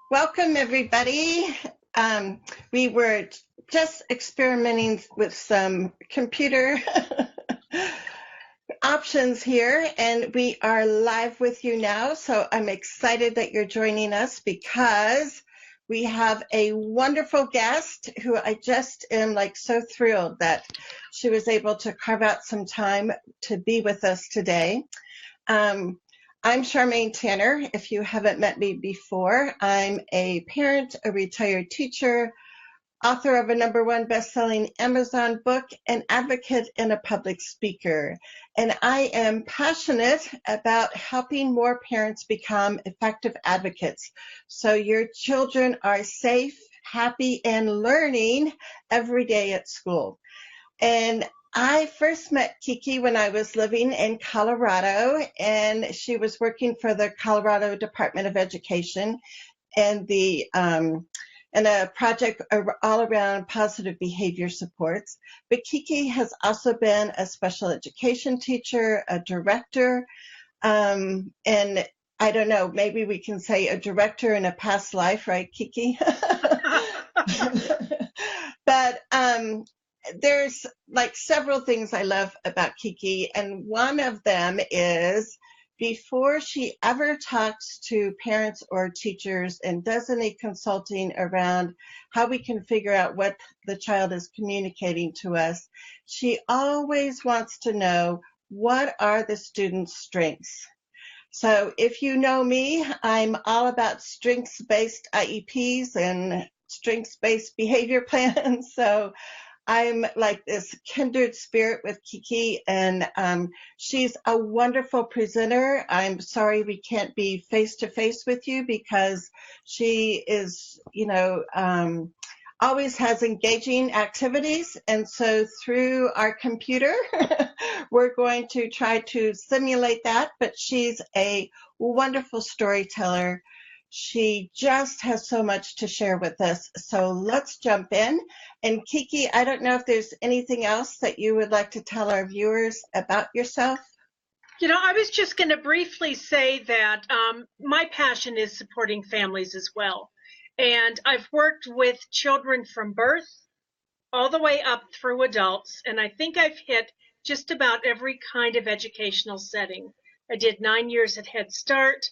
Welcome, everybody. We were just experimenting with some computer options here, and we are live with you now. So I'm excited that you're joining us because we have a wonderful guest who I just am so thrilled that she was able to carve out some time to be with us today. I'm Charmaine Tanner. If you haven't met me before, I'm a parent, a retired teacher, author of a #1 best-selling Amazon book, an advocate, and a public speaker. And I am passionate about helping more parents become effective advocates so your children are safe, happy, and learning every day at school. And I first met Kiki when I was living in Colorado, and she was working for the Colorado Department of Education and a project all around positive behavior supports. But Kiki has also been a special education teacher, a director, and I don't know, maybe we can say a director in a past life, right, Kiki? But there's several things I love about Kiki, and one of them is before she ever talks to parents or teachers and does any consulting around how we can figure out what the child is communicating to us, she always wants to know, what are the student's strengths? So if you know me, I'm all about strengths-based IEPs and strengths-based behavior plans. So I'm like this kindred spirit with Kiki, and she's a wonderful presenter. I'm sorry we can't be face-to-face with you because she is, always has engaging activities. And so through our computer, we're going to try to simulate that, but she's a wonderful storyteller. She just has so much to share with us. So let's jump in. And Kiki, I don't know if there's anything else that you would like to tell our viewers about yourself. I was just going to briefly say that my passion is supporting families as well. And I've worked with children from birth all the way up through adults. And I think I've hit just about every kind of educational setting. I did 9 years at Head Start.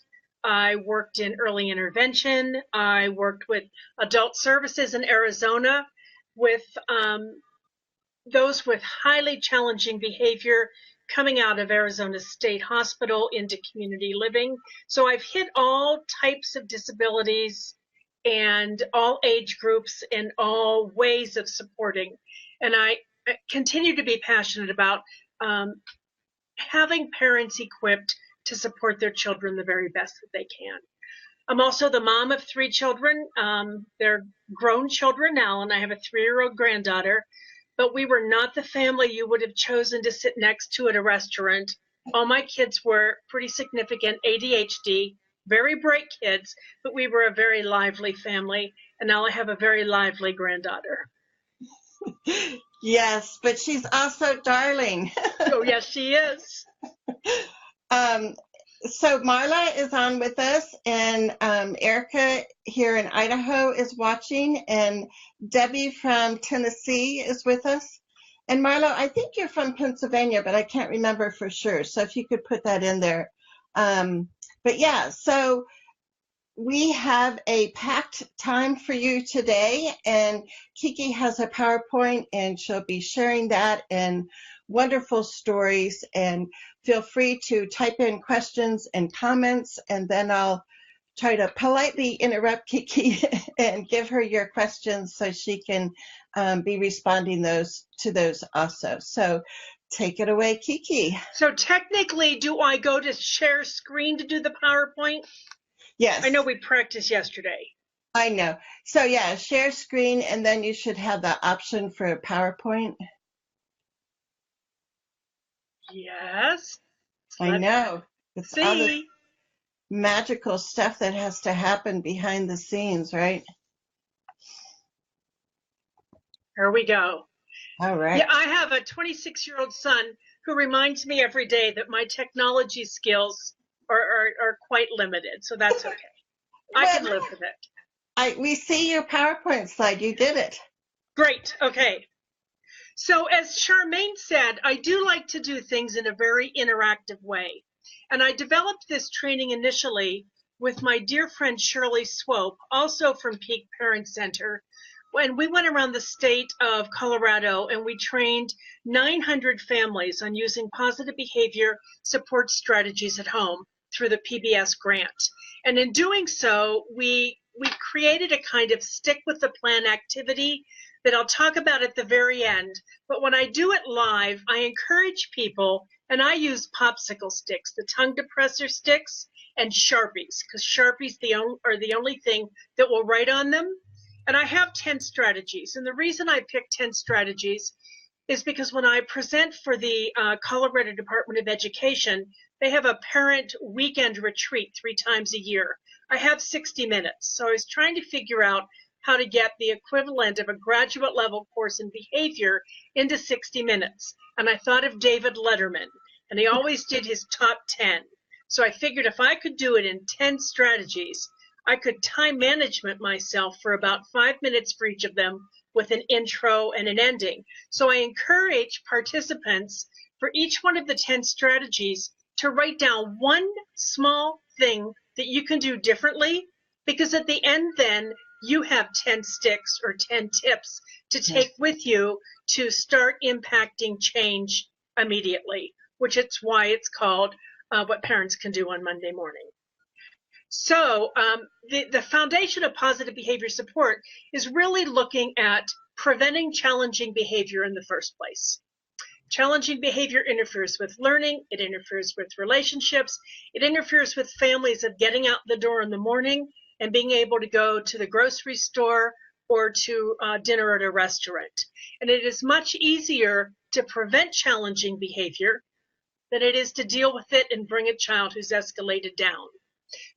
I worked in early intervention. I worked with adult services in Arizona with those with highly challenging behavior coming out of Arizona State Hospital into community living. So I've hit all types of disabilities and all age groups and all ways of supporting. And I continue to be passionate about having parents equipped to support their children the very best that they can. I'm also the mom of 3 children. They're grown children now, and I have a 3-year-old granddaughter. But we were not the family you would have chosen to sit next to at a restaurant. All my kids were pretty significant ADHD, very bright kids, but we were a very lively family. And now I have a very lively granddaughter. Yes, but she's also darling. Oh, yes, she is. So Marla is on with us, and Erica here in Idaho is watching, and Debbie from Tennessee is with us. And Marla, I think you're from Pennsylvania, but I can't remember for sure. So if you could put that in there. But yeah, so we have a packed time for you today, and Kiki has a PowerPoint, and she'll be sharing that and wonderful stories. And feel free to type in questions and comments, and then I'll try to politely interrupt Kiki and give her your questions so she can be responding to those also. So take it away, Kiki. So technically, do I go to share screen to do the PowerPoint? Yes. I know we practiced yesterday. I know. So yeah, share screen, and then you should have the option for PowerPoint. Yes. I know. It's all the See? magical stuff that has to happen behind the scenes, right? Here we go. All right. Yeah, I have a 26-year-old son who reminds me every day that my technology skills are quite limited, so that's okay. I can live with it. We see your PowerPoint slide. You did it. Great. Okay. So as Charmaine said, I do like to do things in a very interactive way. And I developed this training initially with my dear friend Shirley Swope, also from Peak Parent Center. When we went around the state of Colorado and we trained 900 families on using positive behavior support strategies at home through the PBS grant. And in doing so, we created a kind of stick with the plan activity that I'll talk about at the very end. But when I do it live, I encourage people, and I use popsicle sticks, the tongue depressor sticks, and Sharpies, because Sharpies are the only thing that will write on them. And I have 10 strategies. And the reason I picked 10 strategies is because when I present for the Colorado Department of Education, they have a parent weekend retreat 3 times a year. I have 60 minutes. So I was trying to figure out how to get the equivalent of a graduate level course in behavior into 60 minutes. And I thought of David Letterman, and he always did his top 10. So I figured if I could do it in 10 strategies, I could time management myself for about 5 minutes for each of them with an intro and an ending. So I encourage participants for each one of the 10 strategies to write down one small thing that you can do differently, because at the end then you have 10 sticks or 10 tips to take with you to start impacting change immediately, which is why it's called What Parents Can Do on Monday Morning. So the foundation of positive behavior support is really looking at preventing challenging behavior in the first place. Challenging behavior interferes with learning, it interferes with relationships, it interferes with families of getting out the door in the morning and being able to go to the grocery store or to dinner at a restaurant. And it is much easier to prevent challenging behavior than it is to deal with it and bring a child who's escalated down.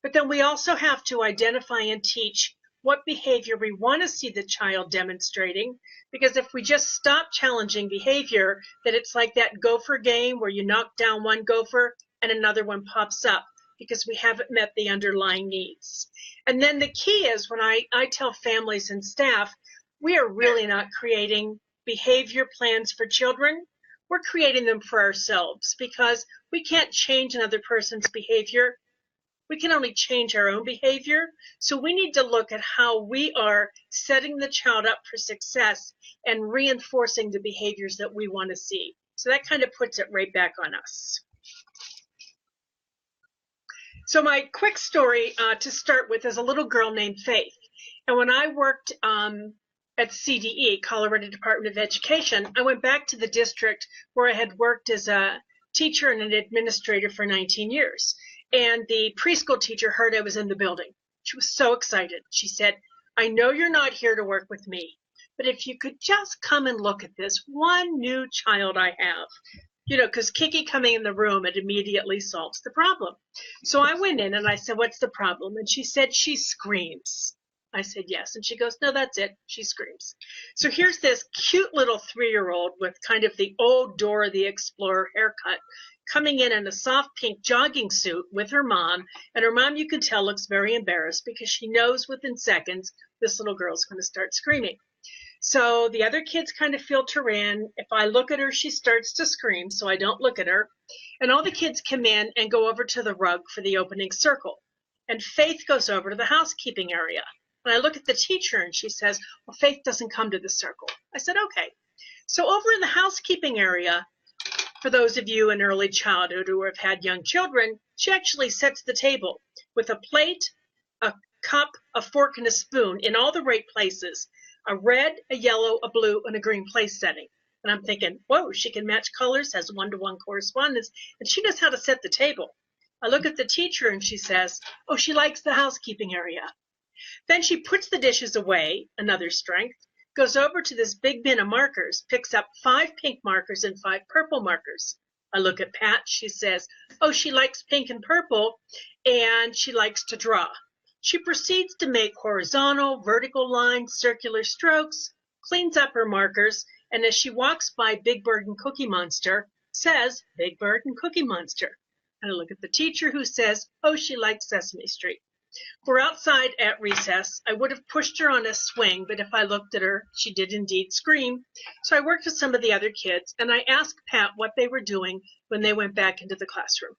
But then we also have to identify and teach what behavior we want to see the child demonstrating, because if we just stop challenging behavior, then it's like that gopher game where you knock down one gopher and another one pops up because we haven't met the underlying needs. And then the key is when I tell families and staff, we are really not creating behavior plans for children. We're creating them for ourselves, because we can't change another person's behavior. We can only change our own behavior. So we need to look at how we are setting the child up for success and reinforcing the behaviors that we want to see. So that kind of puts it right back on us. So my quick story to start with is a little girl named Faith. And when I worked at CDE, Colorado Department of Education, I went back to the district where I had worked as a teacher and an administrator for 19 years. And the preschool teacher heard I was in the building. She was so excited. She said, "I know you're not here to work with me, but if you could just come and look at this one new child I have." You know, because Kiki coming in the room, it immediately solves the problem. So I went in and I said, "What's the problem?" And she said, "She screams." I said, "Yes." And she goes, "No, that's it. She screams." So here's this cute little 3-year-old with kind of the old Dora the Explorer haircut, coming in a soft pink jogging suit with her mom. And her mom, you can tell, looks very embarrassed because she knows within seconds this little girl's going to start screaming. So the other kids kind of filter in. If I look at her, she starts to scream, so I don't look at her. And all the kids come in and go over to the rug for the opening circle. And Faith goes over to the housekeeping area. And I look at the teacher and she says, "Well, Faith doesn't come to the circle." I said, "Okay." So over in the housekeeping area, for those of you in early childhood who have had young children, she actually sets the table with a plate, a cup, a fork, and a spoon in all the right places, a red, a yellow, a blue, and a green place setting. And I'm thinking, whoa, she can match colors, has one-to-one correspondence, and she knows how to set the table. I look at the teacher and she says, "Oh, she likes the housekeeping area." Then she puts the dishes away, another strength, goes over to this big bin of markers, picks up 5 pink markers and 5 purple markers. I look at Pat, she says, "Oh, she likes pink and purple, and she likes to draw." She proceeds to make horizontal, vertical lines, circular strokes, cleans up her markers, and as she walks by Big Bird and Cookie Monster, says, "Big Bird and Cookie Monster." And I look at the teacher who says, "Oh, she likes Sesame Street." We're outside at recess. I would have pushed her on a swing, but if I looked at her, she did indeed scream. So I worked with some of the other kids, and I asked Pat what they were doing when they went back into the classroom.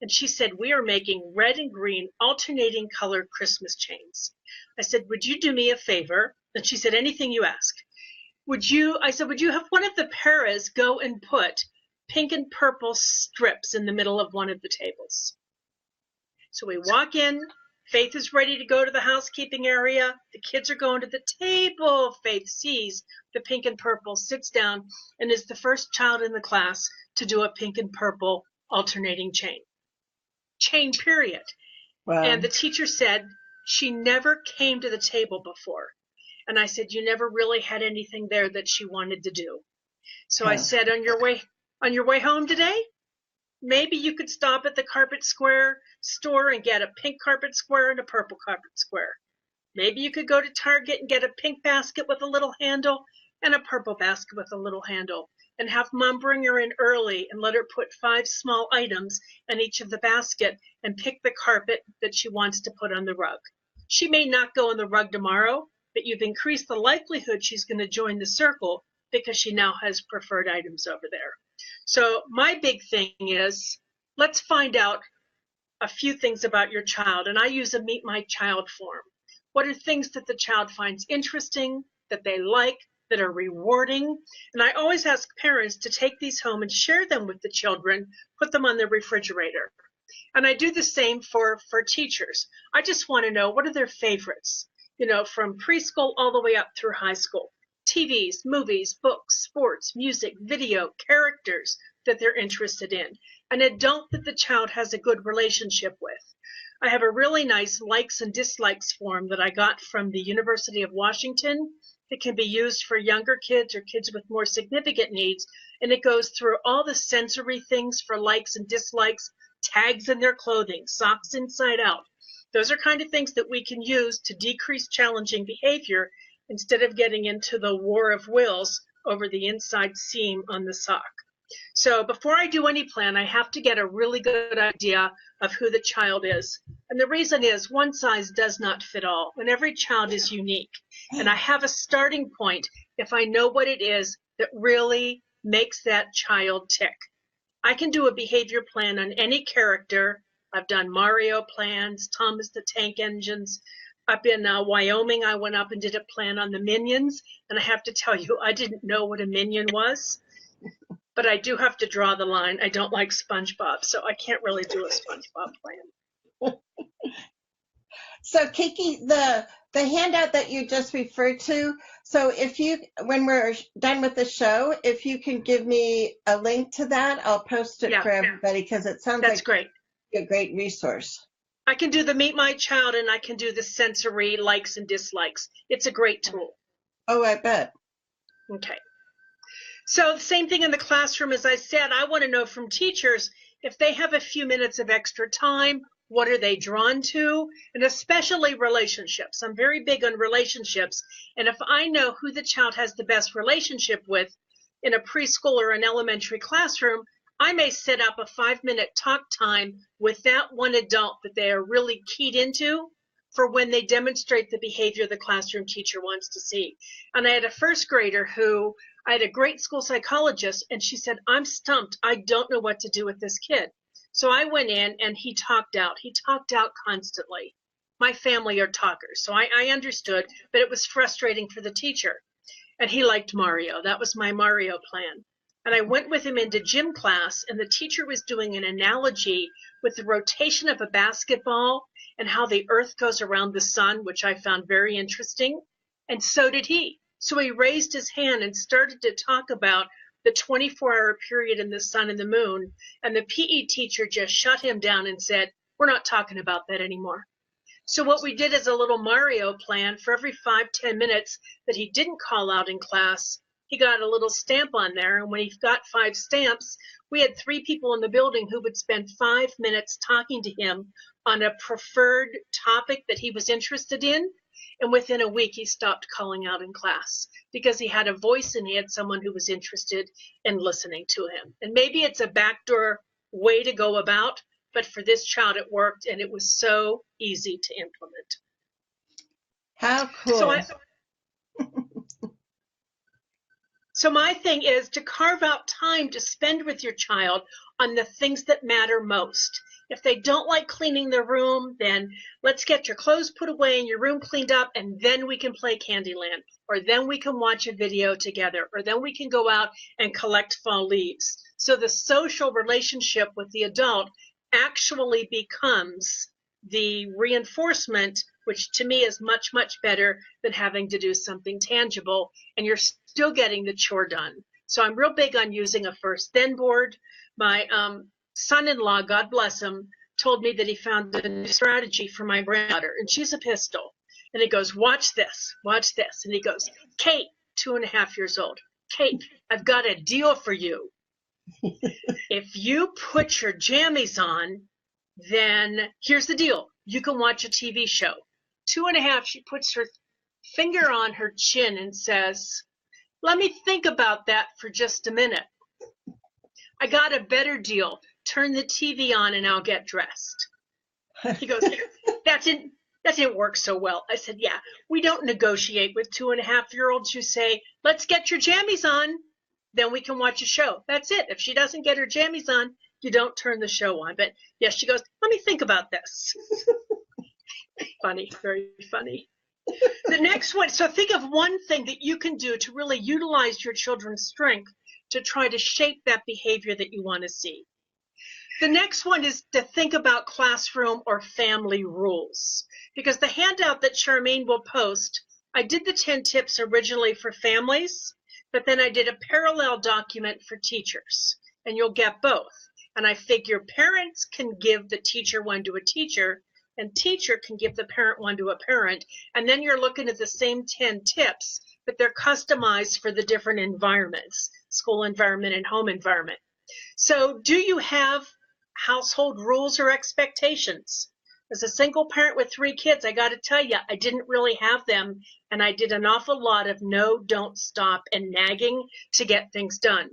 And she said, we are making red and green alternating color Christmas chains. I said, would you do me a favor? And she said, anything you ask. I said, would you have one of the paras go and put pink and purple strips in the middle of one of the tables? So we walk in. Faith is ready to go to the housekeeping area. The kids are going to the table. Faith sees the pink and purple, sits down, and is the first child in the class to do a pink and purple alternating chain. Chain, period. Wow. And the teacher said she never came to the table before. And I said, you never really had anything there that she wanted to do. So I said, on your way home today, maybe you could stop at the Carpet Square store and get a pink carpet square and a purple carpet square. Maybe you could go to Target and get a pink basket with a little handle and a purple basket with a little handle, and have Mom bring her in early and let her put 5 small items in each of the basket and pick the carpet that she wants to put on the rug. She may not go on the rug tomorrow, but you've increased the likelihood she's going to join the circle because she now has preferred items over there. So my big thing is, let's find out a few things about your child. And I use a Meet My Child form. What are things that the child finds interesting, that they like, that are rewarding? And I always ask parents to take these home and share them with the children, put them on the refrigerator. And I do the same for teachers. I just want to know, what are their favorites, from preschool all the way up through high school. TVs, movies, books, sports, music, video, characters that they're interested in. An adult that the child has a good relationship with. I have a really nice likes and dislikes form that I got from the University of Washington. It can be used for younger kids or kids with more significant needs, and it goes through all the sensory things for likes and dislikes, tags in their clothing, socks inside out. Those are kind of things that we can use to decrease challenging behavior instead of getting into the war of wills over the inside seam on the sock. So before I do any plan, I have to get a really good idea of who the child is. And the reason is, one size does not fit all, and every child is unique. And I have a starting point if I know what it is that really makes that child tick. I can do a behavior plan on any character. I've done Mario plans, Thomas the Tank Engines. Up in Wyoming, I went up and did a plan on the Minions, and I have to tell you, I didn't know what a Minion was, but I do have to draw the line. I don't like SpongeBob, so I can't really do a SpongeBob plan. So Kiki, the handout that you just referred to, so when we're done with the show, if you can give me a link to that, I'll post it for everybody, because it sounds like great. A great resource. I can do the Meet My Child, and I can do the sensory likes and dislikes. It's a great tool. Oh, I bet. Okay. So the same thing in the classroom. As I said, I want to know from teachers, if they have a few minutes of extra time, what are they drawn to? And especially relationships. I'm very big on relationships. And if I know who the child has the best relationship with in a preschool or an elementary classroom, I may set up a 5-minute talk time with that one adult that they are really keyed into for when they demonstrate the behavior the classroom teacher wants to see. And I had a first grader who, I had a great school psychologist, and she said, I'm stumped. I don't know what to do with this kid. So I went in, and he talked out. He talked out constantly. My family are talkers, so I understood, but it was frustrating for the teacher. And he liked Mario. That was my Mario plan. And I went with him into gym class, and the teacher was doing an analogy with the rotation of a basketball and how the earth goes around the sun, which I found very interesting. And so did he. So he raised his hand and started to talk about the 24-hour period in the sun and the moon. And the PE teacher just shut him down and said, we're not talking about that anymore. So what we did is a little Mario plan. For every 5-10 minutes that he didn't call out in class, he got a little stamp on there. And when he got 5 stamps, we had 3 people in the building who would spend 5 minutes talking to him on a preferred topic that he was interested in. And within a week, he stopped calling out in class because he had a voice and he had someone who was interested in listening to him. And maybe it's a backdoor way to go about, but for this child it worked, and it was so easy to implement. How cool. So my thing is to carve out time to spend with your child on the things that matter most. If they don't like cleaning their room, then let's get your clothes put away and your room cleaned up, and then we can play Candyland, or then we can watch a video together, or then we can go out and collect fall leaves. So the social relationship with the adult actually becomes the reinforcement, which to me is much, much better than having to do something tangible, and you're still getting the chore done. So I'm real big on using a first then board. My son-in-law, God bless him, told me that he found a new strategy for my granddaughter, and she's a pistol. And he goes, watch this. And he goes, Kate, 2.5 years old, Kate, I've got a deal for you. If you put your jammies on, then here's the deal. You can watch a TV show. 2.5, she puts her finger on her chin and says, let me think about that for just a minute. I got a better deal. Turn the TV on and I'll get dressed. He goes, that didn't work so well. I said, yeah, we don't negotiate with 2.5-year-olds who say, let's get your jammies on, then we can watch a show. That's it. If she doesn't get her jammies on, you don't turn the show on. But yes, she goes, let me think about this. Funny, very funny. The next one, so think of one thing that you can do to really utilize your children's strength to try to shape that behavior that you want to see. The next one is to think about classroom or family rules. Because the handout that Charmaine will post, I did the 10 tips originally for families, but then I did a parallel document for teachers, and you'll get both. And I figure parents can give the teacher one to a teacher, and teacher can give the parent one to a parent, and then you're looking at the same 10 tips, but they're customized for the different environments, school environment and home environment. So do you have household rules or expectations? As a single parent with 3 kids, I got to tell you, I didn't really have them, and I did an awful lot of no, don't, stop, and nagging to get things done.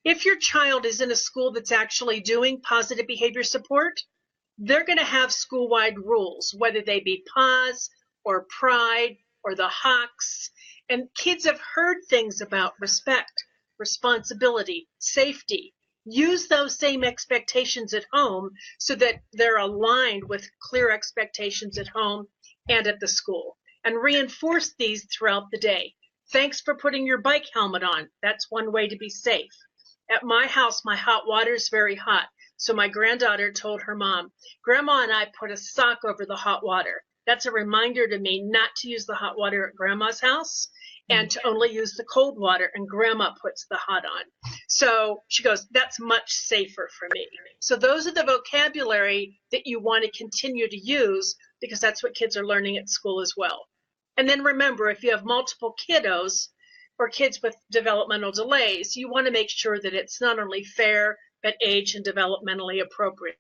If your child is in a school that's actually doing positive behavior support, they're going to have school-wide rules, whether they be PAWS or Pride or the Hawks. And kids have heard things about respect, responsibility, safety. Use those same expectations at home so that they're aligned with clear expectations at home and at the school. And reinforce these throughout the day. Thanks for putting your bike helmet on. That's one way to be safe. At my house, my hot water is very hot. So my granddaughter told her mom, Grandma and I put a sock over the hot water. That's a reminder to me not to use the hot water at Grandma's house and to only use the cold water, and Grandma puts the hot on. So she goes, that's much safer for me. So those are the vocabulary that you want to continue to use because that's what kids are learning at school as well. And then remember, if you have multiple kiddos or kids with developmental delays, you want to make sure that it's not only fair, but age and developmentally appropriate.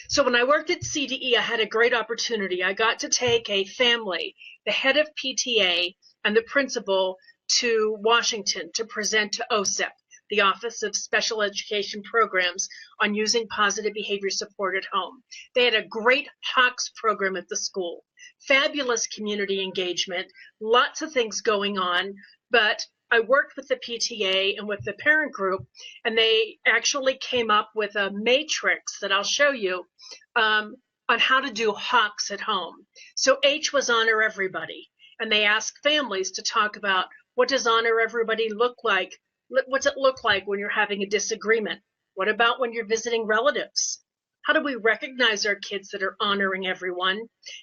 So when I worked at CDE, I had a great opportunity. I got to take a family, the head of PTA and the principal, to Washington to present to OSEP, the Office of Special Education Programs, on using positive behavior support at home. They had a great Hawks program at the school, fabulous community engagement, lots of things going on, but I worked with the PTA and with the parent group, and they actually came up with a matrix that I'll show you on how to do Hawks at home. So H was honor everybody, and they asked families to talk about what does honor everybody look like? What's it look like when you're having a disagreement? What about when you're visiting relatives? How do we recognize our kids that are honoring everyone?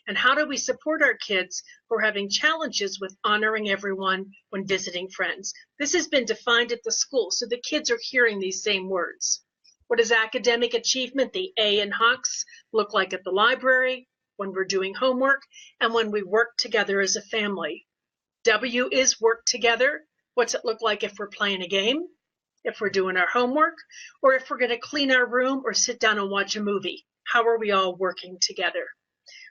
And how do we support our kids who are having challenges with honoring everyone when visiting friends? This has been defined at the school, so the kids are hearing these same words. What does academic achievement, the A in Hawks, look like at the library, when we're doing homework, and when we work together as a family? W is work together. What's it look like if we're playing a game, if we're doing our homework, or if we're going to clean our room or sit down and watch a movie? How are we all working together?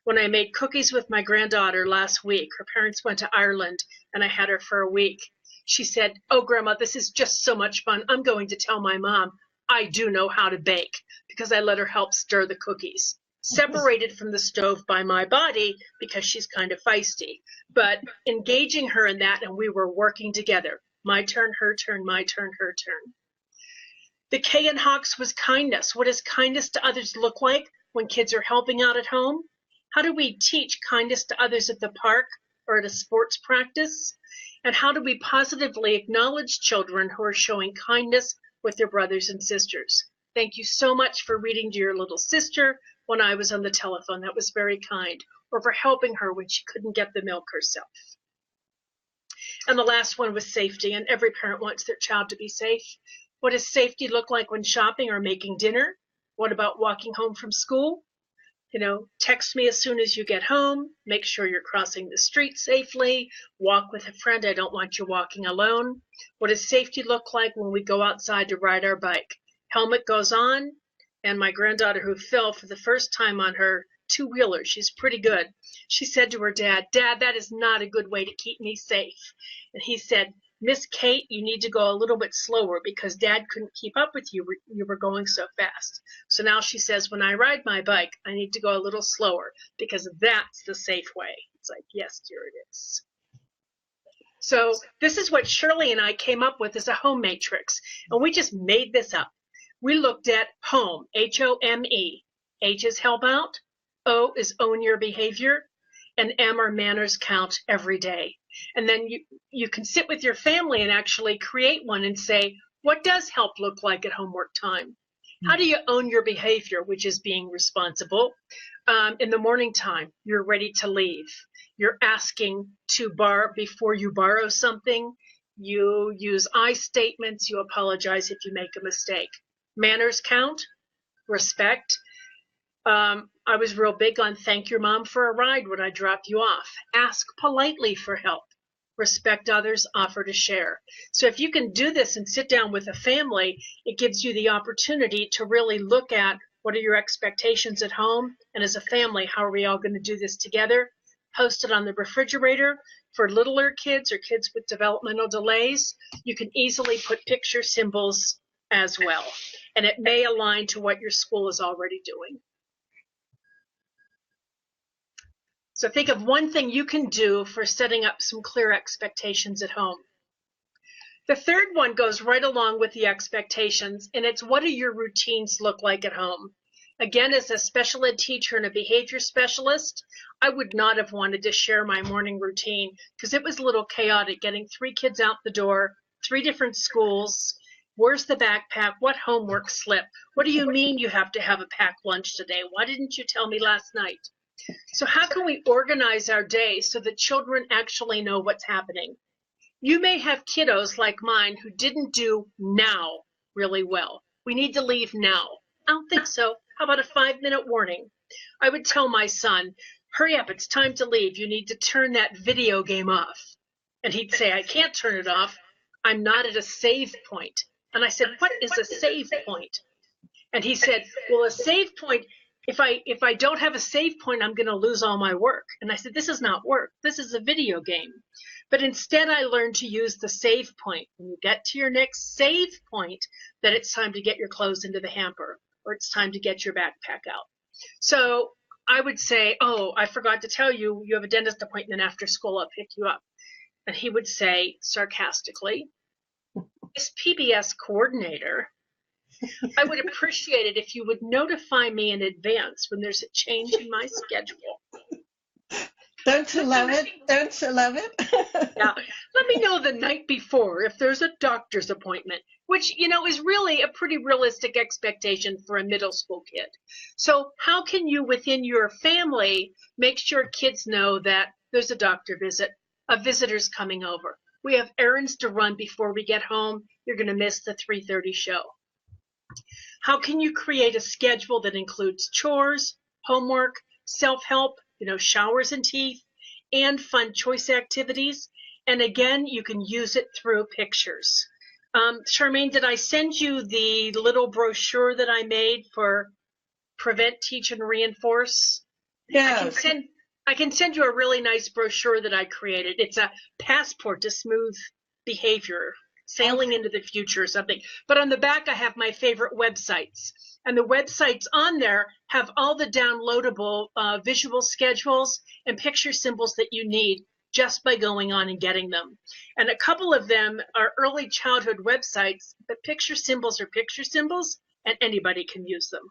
When I made cookies with my granddaughter last week, her parents went to Ireland and I had her for a week. She said, oh, Grandma, this is just so much fun. I'm going to tell my mom I do know how to bake, because I let her help stir the cookies. Separated from the stove by my body because she's kind of feisty, but engaging her in that, and we were working together. My turn, her turn, my turn, her turn. The K in Hawks was kindness. What does kindness to others look like when kids are helping out at home? How do we teach kindness to others at the park or at a sports practice? And how do we positively acknowledge children who are showing kindness with their brothers and sisters? Thank you so much for reading to your little sister when I was on the telephone. That was very kind. Or for helping her when she couldn't get the milk herself. And the last one was safety, and every parent wants their child to be safe. What does safety look like when shopping or making dinner? What about walking home from school? Text me as soon as you get home. Make sure you're crossing the street safely. Walk with a friend. I don't want you walking alone. What does safety look like when we go outside to ride our bike? Helmet goes on, and my granddaughter, who fell for the first time on her two-wheeler, she's pretty good. She said to her dad, "Dad, that is not a good way to keep me safe." And he said, "Miss Kate, you need to go a little bit slower because Dad couldn't keep up with you. You were going so fast." So now she says, when I ride my bike, I need to go a little slower because that's the safe way. It's like, yes, dear, it is. So this is what Shirley and I came up with as a home matrix, and we just made this up. We looked at home, H-O-M-E. H is help out, O is own your behavior, and M are manners count every day. And then you can sit with your family and actually create one and say, what does help look like at homework time? How do you own your behavior, which is being responsible? In the morning time, you're ready to leave. You're asking to borrow before you borrow something. You use I statements. You apologize if you make a mistake. Manners count, respect. I was real big on thank your mom for a ride when I dropped you off. Ask politely for help. Respect others, offer to share. So if you can do this and sit down with a family, it gives you the opportunity to really look at what are your expectations at home, and as a family, how are we all going to do this together? Post it on the refrigerator. For littler kids or kids with developmental delays, you can easily put picture symbols as well, and it may align to what your school is already doing. So think of one thing you can do for setting up some clear expectations at home. The third one goes right along with the expectations, and it's what do your routines look like at home? Again, as a special ed teacher and a behavior specialist, I would not have wanted to share my morning routine because it was a little chaotic getting 3 kids out the door, 3 different schools. Where's the backpack? What homework slip? What do you mean you have to have a packed lunch today? Why didn't you tell me last night? So how can we organize our day so that children actually know what's happening? You may have kiddos like mine who didn't do now really well. We need to leave now. I don't think so. How about a 5-minute warning? I would tell my son, hurry up, it's time to leave. You need to turn that video game off. And he'd say, I can't turn it off. I'm not at a save point. And I said, what is a save point? And he said, well, a save point, if I don't have a save point, I'm going to lose all my work. And I said, this is not work. This is a video game. But instead, I learned to use the save point. When you get to your next save point, that it's time to get your clothes into the hamper, or it's time to get your backpack out. So I would say, oh, I forgot to tell you, you have a dentist appointment after school. I'll pick you up. And he would say sarcastically, Miss PBS coordinator, I would appreciate it if you would notify me in advance when there's a change in my schedule. Don't you love it? Don't you love it? Yeah. Let me know the night before if there's a doctor's appointment, which, is really a pretty realistic expectation for a middle school kid. So how can you, within your family, make sure kids know that there's a doctor visit, a visitor's coming over? We have errands to run before we get home. You're going to miss the 3:30 show. How can you create a schedule that includes chores, homework, self-help, showers and teeth, and fun choice activities? And again, you can use it through pictures. Charmaine, did I send you the little brochure that I made for Prevent, Teach, and Reinforce? Yeah. I can send you a really nice brochure that I created. It's a passport to smooth behavior sailing into the future or something. But on the back, I have my favorite websites. And the websites on there have all the downloadable visual schedules and picture symbols that you need just by going on and getting them. And a couple of them are early childhood websites, but picture symbols are picture symbols, and anybody can use them.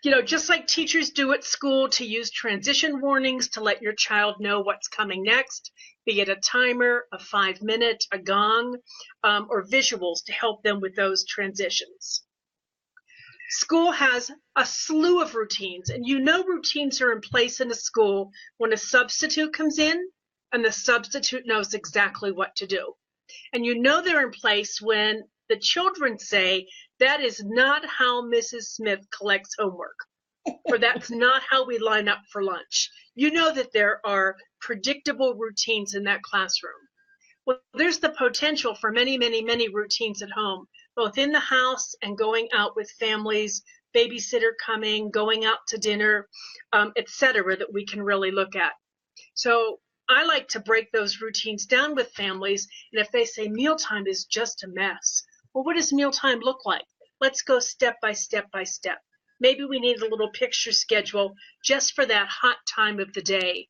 You know, just like teachers do at school to use transition warnings to let your child know what's coming next, be it a timer, a 5-minute, a gong, or visuals to help them with those transitions. School has a slew of routines, and you know routines are in place in a school when a substitute comes in and the substitute knows exactly what to do. And you know they're in place when the children say, that is not how Mrs. Smith collects homework, or that's not how we line up for lunch. You know that there are predictable routines in that classroom. Well, there's the potential for many, many, many routines at home, both in the house and going out with families, babysitter coming, going out to dinner, etc., that we can really look at. So I like to break those routines down with families, and if they say mealtime is just a mess, well, what does mealtime look like? Let's go step by step by step. Maybe we need a little picture schedule just for that hot time of the day.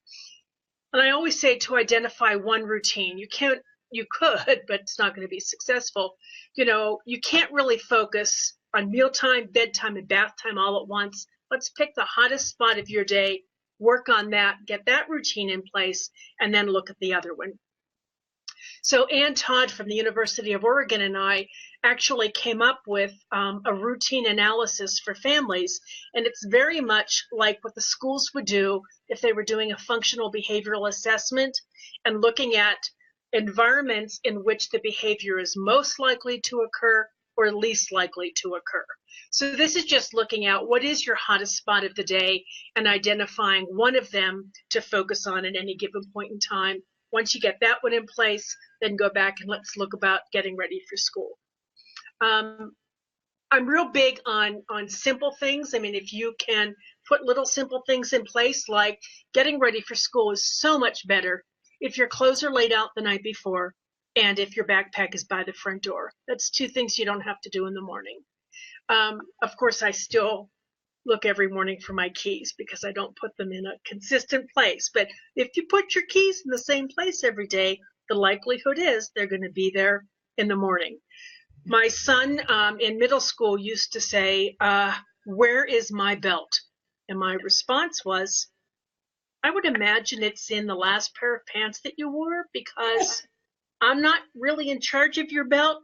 And I always say to identify one routine. You could, but it's not going to be successful. You know, you can't really focus on mealtime, bedtime, and bath time all at once. Let's pick the hottest spot of your day, work on that, get that routine in place, and then look at the other one. So Ann Todd from the University of Oregon and I actually came up with a routine analysis for families, and it's very much like what the schools would do if they were doing a functional behavioral assessment and looking at environments in which the behavior is most likely to occur or least likely to occur. So this is just looking at what is your hottest spot of the day and identifying one of them to focus on at any given point in time. Once you get that one in place, then go back and let's look about getting ready for school. I'm real big on simple things. I mean, if you can put little simple things in place, like getting ready for school is so much better if your clothes are laid out the night before and if your backpack is by the front door. That's 2 things you don't have to do in the morning. Of course, I still look every morning for my keys because I don't put them in a consistent place. But if you put your keys in the same place every day, the likelihood is they're going to be there in the morning. My son in middle school used to say, where is my belt? And my response was, I would imagine it's in the last pair of pants that you wore because I'm not really in charge of your belt.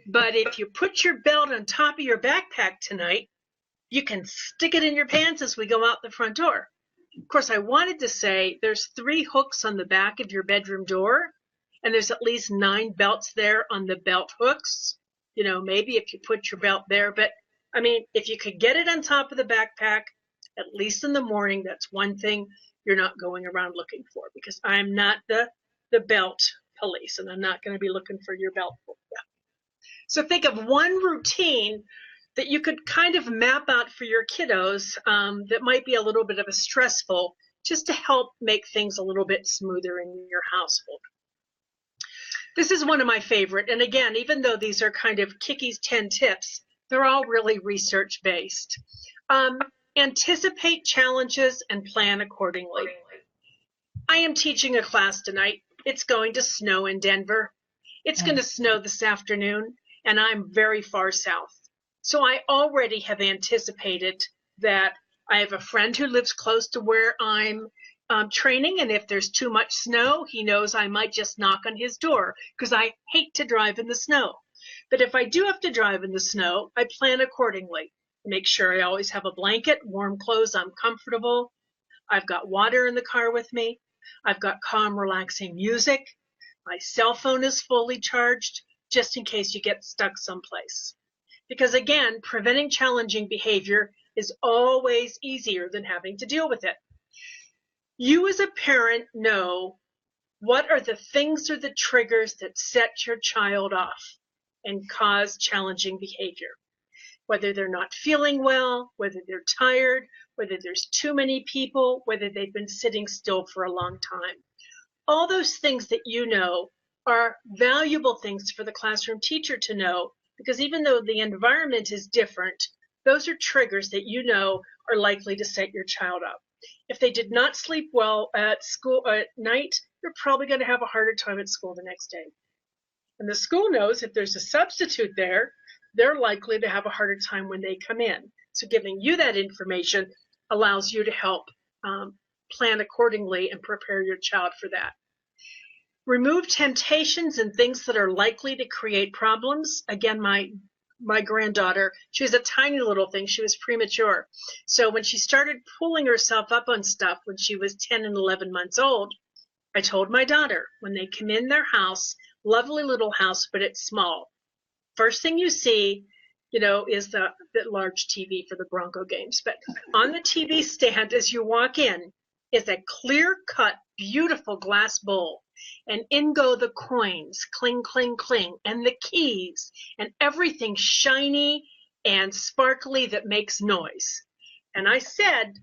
But if you put your belt on top of your backpack tonight, you can stick it in your pants as we go out the front door. Of course, I wanted to say there's 3 hooks on the back of your bedroom door, and there's at least 9 belts there on the belt hooks. You know, maybe if you put your belt there, but I mean, if you could get it on top of the backpack, at least in the morning, that's one thing you're not going around looking for, because I'm not the belt police, and I'm not going to be looking for your belt. So think of one routine that you could kind of map out for your kiddos that might be a little bit of a stressful, just to help make things a little bit smoother in your household. This is one of my favorite, and again, even though these are kind of Kiki's 10 tips, they're all really research-based. Anticipate challenges and plan accordingly. I am teaching a class tonight. It's going to snow in Denver. It's going to snow this afternoon, and I'm very far south. So I already have anticipated that I have a friend who lives close to where I'm training, and if there's too much snow, he knows I might just knock on his door because I hate to drive in the snow. But if I do have to drive in the snow, I plan accordingly. Make sure I always have a blanket, warm clothes, I'm comfortable. I've got water in the car with me. I've got calm, relaxing music. My cell phone is fully charged just in case you get stuck someplace. Because again, preventing challenging behavior is always easier than having to deal with it. You as a parent know what are the things or the triggers that set your child off and cause challenging behavior. Whether they're not feeling well, whether they're tired, whether there's too many people, whether they've been sitting still for a long time. All those things that you know are valuable things for the classroom teacher to know, because even though the environment is different, those are triggers that you know are likely to set your child up. If they did not sleep well at school at night, they're probably going to have a harder time at school the next day. And the school knows if there's a substitute there, they're likely to have a harder time when they come in. So giving you that information allows you to help plan accordingly and prepare your child for that. Remove temptations and things that are likely to create problems. Again, my granddaughter, she was a tiny little thing. She was premature. So when she started pulling herself up on stuff when she was 10 and 11 months old, I told my daughter, when they come in their house, lovely little house, but it's small, first thing you see, is the large TV for the Bronco games. But on the TV stand as you walk in is a clear-cut, beautiful glass bowl. And in go the coins, cling, cling, cling, and the keys, and everything shiny and sparkly that makes noise. And I said,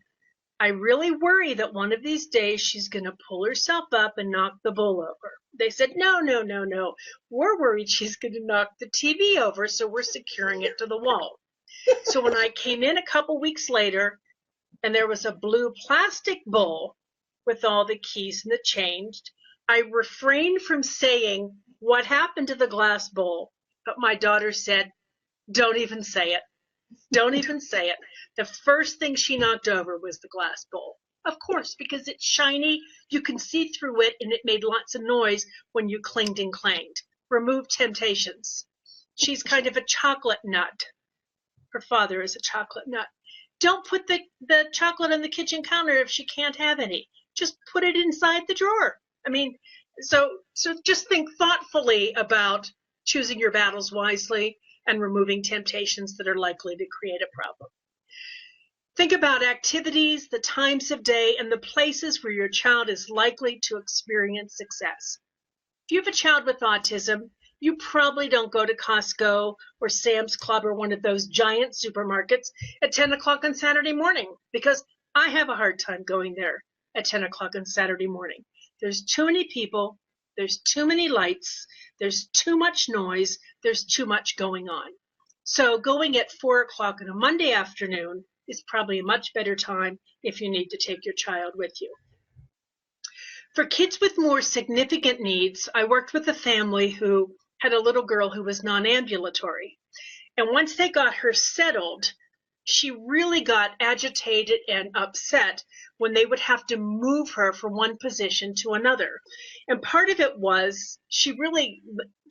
I really worry that one of these days she's going to pull herself up and knock the bowl over. They said, no. We're worried she's going to knock the TV over, so we're securing it to the wall. So when I came in a couple weeks later, and there was a blue plastic bowl with all the keys and the change, I refrained from saying what happened to the glass bowl, but my daughter said, don't even say it. Don't even say it. The first thing she knocked over was the glass bowl. Of course, because it's shiny, you can see through it, and it made lots of noise when you clinged and clanged. Remove temptations. She's kind of a chocolate nut. Her father is a chocolate nut. Don't put the chocolate on the kitchen counter if she can't have any. Just put it inside the drawer. I mean, so just think thoughtfully about choosing your battles wisely and removing temptations that are likely to create a problem. Think about activities, the times of day, and the places where your child is likely to experience success. If you have a child with autism, you probably don't go to Costco or Sam's Club or one of those giant supermarkets at 10 o'clock on Saturday morning, because I have a hard time going there at 10 o'clock on Saturday morning. There's too many people, there's too many lights, there's too much noise, there's too much going on. So going at 4 o'clock on a Monday afternoon is probably a much better time if you need to take your child with you. For kids with more significant needs, I worked with a family who had a little girl who was non-ambulatory. And once they got her settled, she really got agitated and upset when they would have to move her from one position to another. And part of it was she really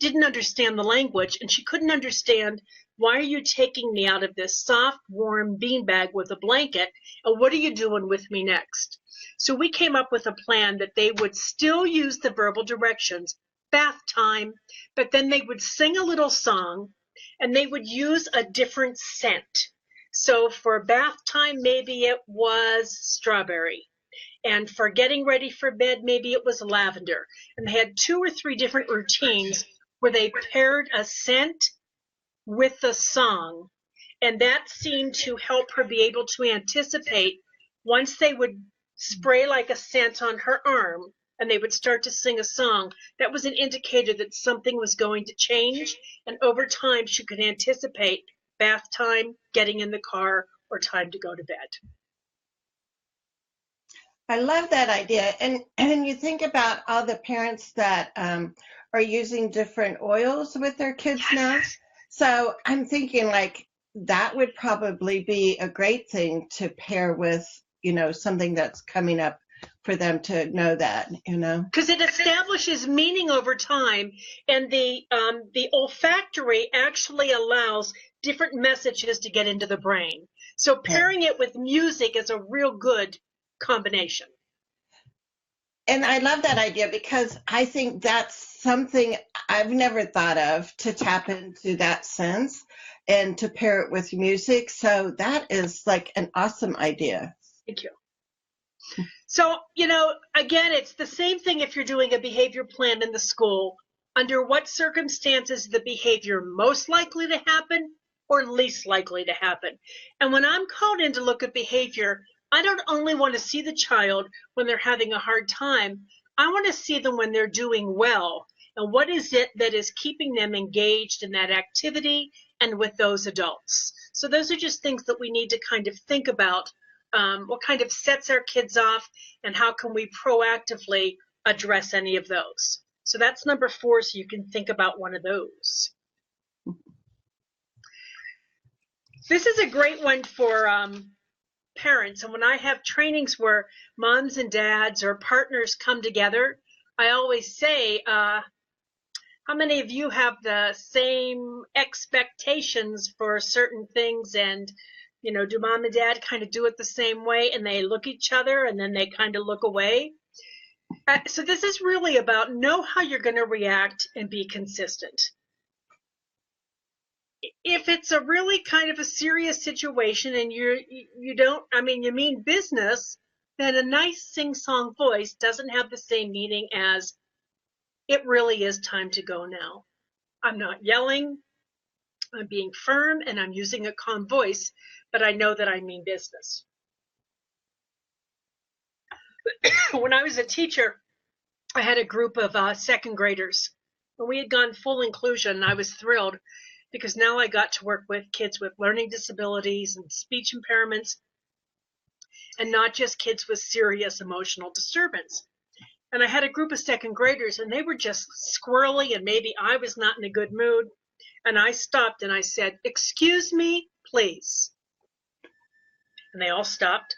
didn't understand the language, and she couldn't understand, why are you taking me out of this soft, warm beanbag with a blanket, and what are you doing with me next? So we came up with a plan that they would still use the verbal directions, bath time, but then they would sing a little song, and they would use a different scent. So for bath time, maybe it was strawberry. And for getting ready for bed, maybe it was lavender. And they had 2 or 3 different routines where they paired a scent with the song. And that seemed to help her be able to anticipate, once they would spray like a scent on her arm and they would start to sing a song, that was an indicator that something was going to change. And over time, she could anticipate bath time, getting in the car, or time to go to bed. I love that idea. And you think about all the parents that are using different oils with their kids now. So I'm thinking like that would probably be a great thing to pair with, something that's coming up for them to know that, Because it establishes meaning over time, and the olfactory actually allows different messages to get into the brain. So pairing it with music is a real good combination. And I love that idea, because I think that's something I've never thought of, to tap into that sense and to pair it with music. So that is like an awesome idea. Thank you. So, again, it's the same thing if you're doing a behavior plan in the school. Under what circumstances is the behavior most likely to happen or least likely to happen? And when I'm called in to look at behavior, I don't only want to see the child when they're having a hard time. I want to see them when they're doing well. and what is it that is keeping them engaged in that activity and with those adults. So those are just things that we need to kind of think about. What kind of sets our kids off, and how can we proactively address any of those? So that's number 4, so you can think about one of those. This is a great one for parents. And when I have trainings where moms and dads or partners come together, I always say, how many of you have the same expectations for certain things? And, you know, do mom and dad kind of do it the same way, and they look at each other and then they kind of look away? So this is really about know how you're going to react and be consistent. If it's a really kind of a serious situation and you mean business, then a nice sing-song voice doesn't have the same meaning as it really is time to go now. I'm not yelling, I'm being firm, and I'm using a calm voice, but I know that I mean business. When I was a teacher, I had a group of second graders, and we had gone full inclusion, and I was thrilled because now I got to work with kids with learning disabilities and speech impairments, and not just kids with serious emotional disturbance. And I had a group of second graders, and they were just squirrely, and maybe I was not in a good mood. And I stopped and I said, "Excuse me, please." And they all stopped.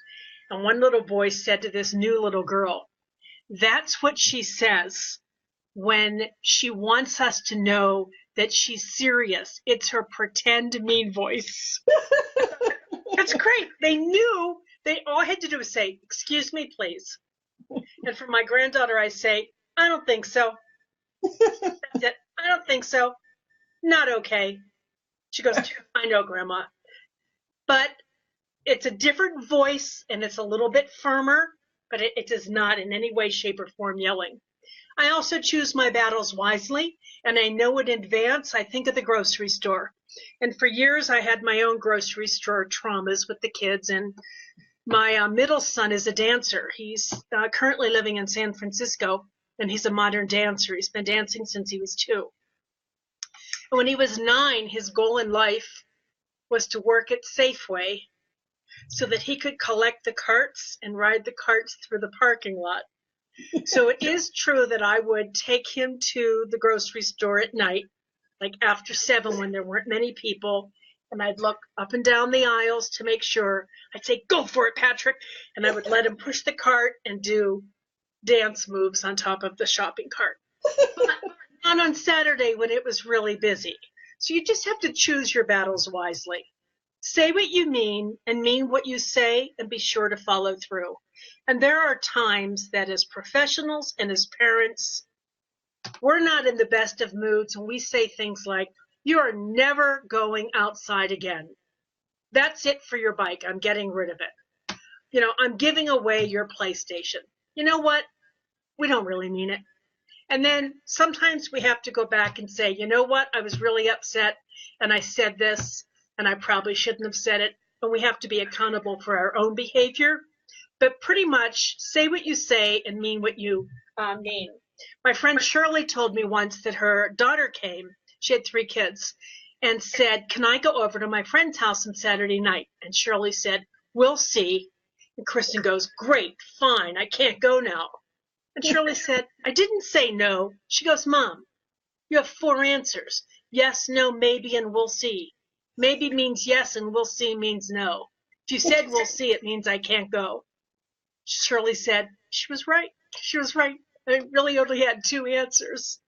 And one little boy said to this new little girl, "That's what she says when she wants us to know that she's serious. It's her pretend mean voice." That's great. They knew. They all had to do was say, "Excuse me, please." And for my granddaughter, I say, "I don't think so." That's it. "I don't think so." "Not okay." She goes, "I know, Grandma." But it's a different voice, and it's a little bit firmer, but it is not in any way, shape, or form yelling. I also choose my battles wisely, and I know in advance. I think of the grocery store. And for years, I had my own grocery store traumas with the kids, and my middle son is a dancer. He's currently living in San Francisco, and he's a modern dancer. He's been dancing since he was 2. And when he was 9, his goal in life was to work at Safeway so that he could collect the carts and ride the carts through the parking lot. So it is true that I would take him to the grocery store at night, like after 7 when there weren't many people, and I'd look up and down the aisles to make sure. I'd say, "Go for it, Patrick," and I would let him push the cart and do dance moves on top of the shopping cart. But not on Saturday when it was really busy. So you just have to choose your battles wisely. Say what you mean and mean what you say, and be sure to follow through. And there are times that as professionals and as parents, we're not in the best of moods, and we say things like, "You are never going outside again. That's it for your bike. I'm getting rid of it. You know, I'm giving away your PlayStation." You know what? We don't really mean it. And then sometimes we have to go back and say, "You know what? I was really upset, and I said this, and I probably shouldn't have said it." And we have to be accountable for our own behavior. But pretty much say what you say and mean what you mean. My friend Shirley told me once that her daughter came. She had 3 kids, and said, "Can I go over to my friend's house on Saturday night?" And Shirley said, "We'll see." And Kristen goes, "Great, fine, I can't go now." And Shirley said, "I didn't say no." She goes, "Mom, you have 4 answers. Yes, no, maybe, and we'll see. Maybe means yes, and we'll see means no. If you said we'll see, it means I can't go." Shirley said, "She was right. She was right. I really only had 2 answers."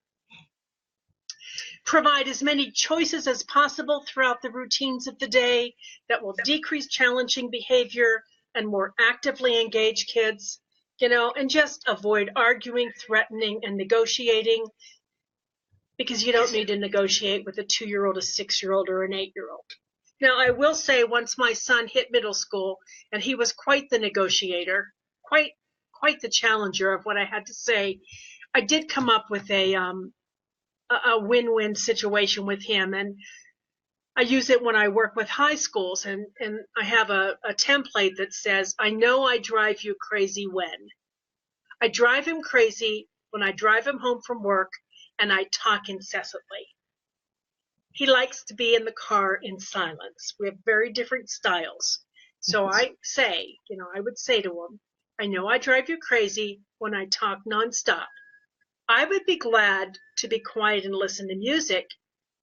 Provide as many choices as possible throughout the routines of the day that will decrease challenging behavior and more actively engage kids, and just avoid arguing, threatening, and negotiating, because you don't need to negotiate with a 2-year-old, a 6-year-old, or an 8-year-old. Now, I will say, once my son hit middle school, and he was quite the negotiator, quite the challenger of what I had to say, I did come up with a win-win situation with him, and I use it when I work with high schools, and I have a template that says, "I know I drive you crazy when." I drive him crazy when I drive him home from work and I talk incessantly. He likes to be in the car in silence. We have very different styles. So I would say to him, I know I drive you crazy when I talk nonstop. I would be glad to be quiet and listen to music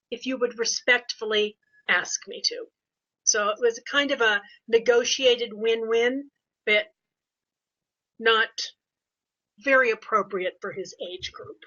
if you would respectfully ask me to. So it was kind of a negotiated win-win, but not very appropriate for his age group.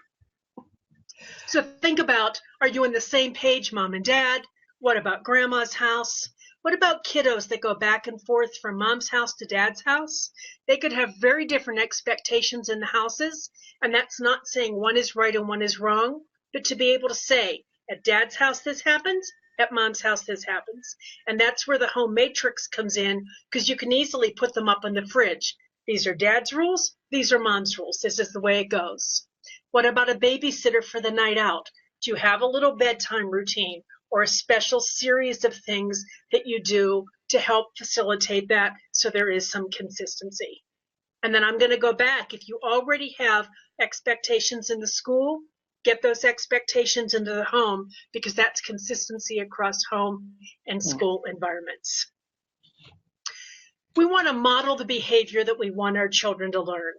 So think about, are you on the same page, mom and dad? What about grandma's house? What about kiddos that go back and forth from mom's house to dad's house? They could have very different expectations in the houses, and that's not saying one is right and one is wrong, but to be able to say, at dad's house this happens, at mom's house this happens. And that's where the home matrix comes in, because you can easily put them up on the fridge. These are dad's rules, these are mom's rules. This is the way it goes. What about a babysitter for the night out? Do you have a little bedtime routine or a special series of things that you do to help facilitate that so there is some consistency? And then I'm going to go back. If you already have expectations in the school, get those expectations into the home, because that's consistency across home and school environments. We want to model the behavior that we want our children to learn.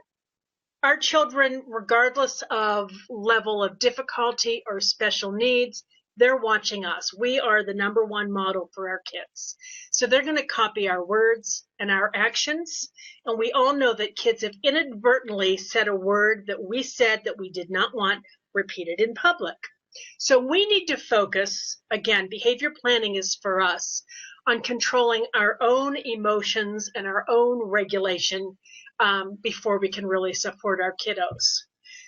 Our children, regardless of level of difficulty or special needs, they're watching us. We are the number one model for our kids. So they're going to copy our words and our actions. And we all know that kids have inadvertently said a word that we said that we did not want repeated in public. So we need to focus, again, behavior planning is for us, on controlling our own emotions and our own regulation before we can really support our kiddos.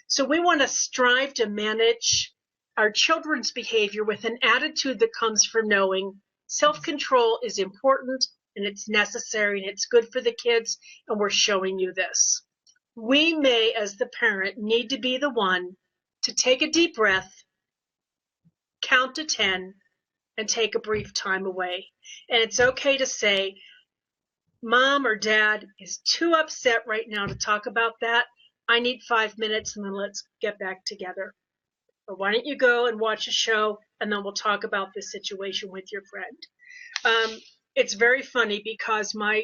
So we want to strive to manage our children's behavior with an attitude that comes from knowing self-control is important and it's necessary and it's good for the kids, and we're showing you this. We may, as the parent, need to be the one to take a deep breath, count to 10, and take a brief time away. And it's okay to say, Mom or Dad is too upset right now to talk about that. I need 5 minutes and then let's get back together. Or why don't you go and watch a show and then we'll talk about this situation with your friend. It's very funny because my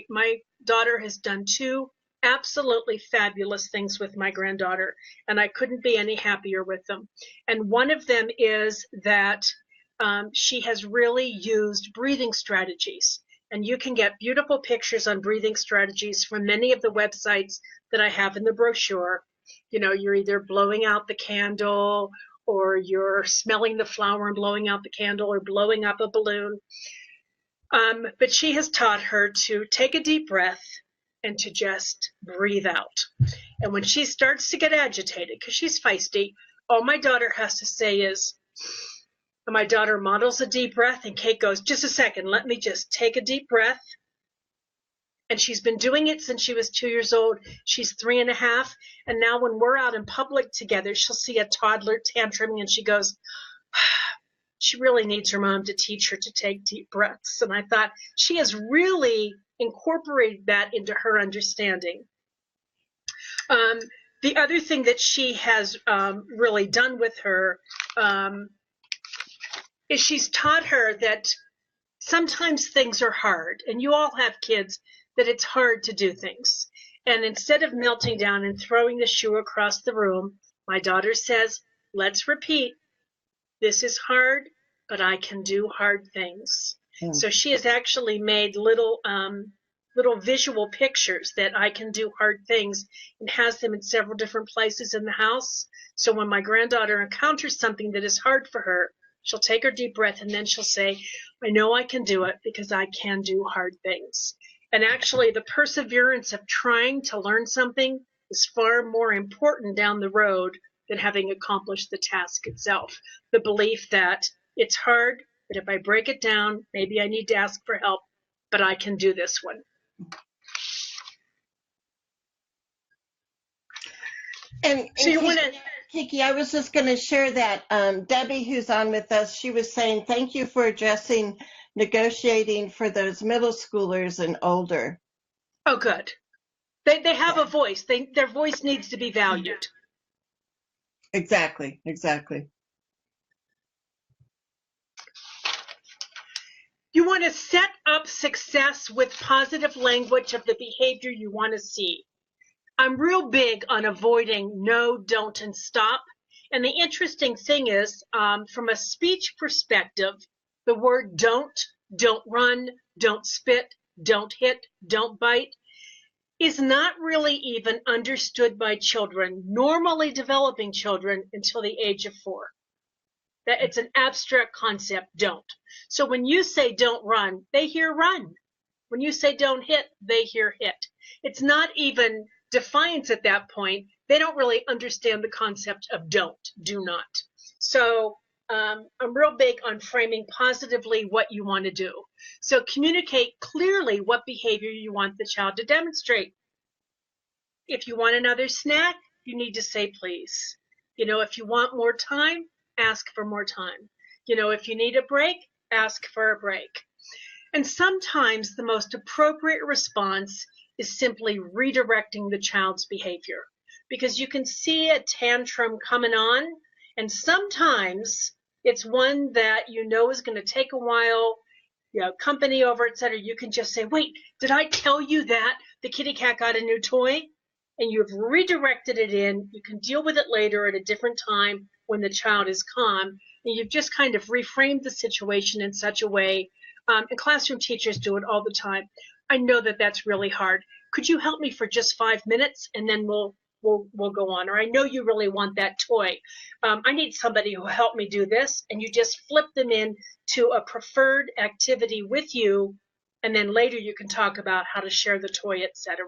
daughter has done 2 absolutely fabulous things with my granddaughter, and I couldn't be any happier with them. And one of them is that she has really used breathing strategies. And you can get beautiful pictures on breathing strategies from many of the websites that I have in the brochure. You know, you're either blowing out the candle, or you're smelling the flower and blowing out the candle, or blowing up a balloon. But she has taught her to take a deep breath and to just breathe out. And when she starts to get agitated, because she's feisty, all my daughter has to say is, and my daughter models a deep breath, and Kate goes, just a second, let me just take a deep breath. And she's been doing it since she was 2 years old. She's 3.5. And now when we're out in public together, she'll see a toddler tantruming and she goes, she really needs her mom to teach her to take deep breaths. And I thought, she has really incorporated that into her understanding. The other thing that she has really done with her is she's taught her that sometimes things are hard, and you all have kids that it's hard to do things. And instead of melting down and throwing the shoe across the room, my daughter says, let's repeat. This is hard, but I can do hard things. Yeah. So she has actually made little visual pictures that I can do hard things, and has them in several different places in the house. So when my granddaughter encounters something that is hard for her, she'll take her deep breath and then she'll say, I know I can do it because I can do hard things. And actually the perseverance of trying to learn something is far more important down the road than having accomplished the task itself. The belief that it's hard, but if I break it down, maybe I need to ask for help, but I can do this one. And so you want to, Kiki, I was just going to share that Debbie, who's on with us, she was saying, thank you for addressing negotiating for those middle schoolers and older. Oh, good. They have a voice. Their voice needs to be valued. Exactly, exactly. You want to set up success with positive language of the behavior you want to see. I'm real big on avoiding no, don't, and stop. And the interesting thing is, from a speech perspective, the word don't run, don't spit, don't hit, don't bite, is not really even understood by children, normally developing children, until the age of 4. That it's an abstract concept, don't. So when you say don't run, they hear run. When you say don't hit, they hear hit. It's not even defiance at that point. They don't really understand the concept of don't, do not. So I'm real big on framing positively what you want to do. So communicate clearly what behavior you want the child to demonstrate. If you want another snack, you need to say please. If you want more time, ask for more time. If you need a break, ask for a break. And sometimes the most appropriate response is simply redirecting the child's behavior, because you can see a tantrum coming on, and sometimes it's one that is going to take a while, company over, etc. You can just say, wait, did I tell you that the kitty cat got a new toy? And you've redirected it in. You can deal with it later at a different time when the child is calm, and you've just kind of reframed the situation in such a way. And classroom teachers do it all the time. I know that that's really hard. Could you help me for just 5 minutes, and then we'll go on? Or I know you really want that toy. I need somebody who will help me do this, and you just flip them in to a preferred activity with you, and then later you can talk about how to share the toy, etc.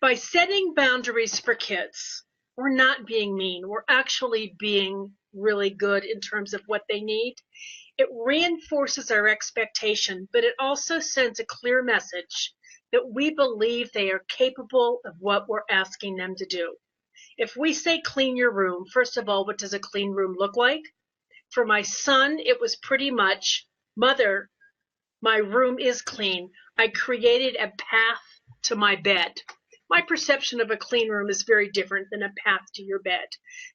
By setting boundaries for kids, we're not being mean. We're actually being really good in terms of what they need. It reinforces our expectation, but it also sends a clear message that we believe they are capable of what we're asking them to do. If we say clean your room, first of all, what does a clean room look like? For my son, it was pretty much, Mother, my room is clean. I created a path to my bed. My perception of a clean room is very different than a path to your bed.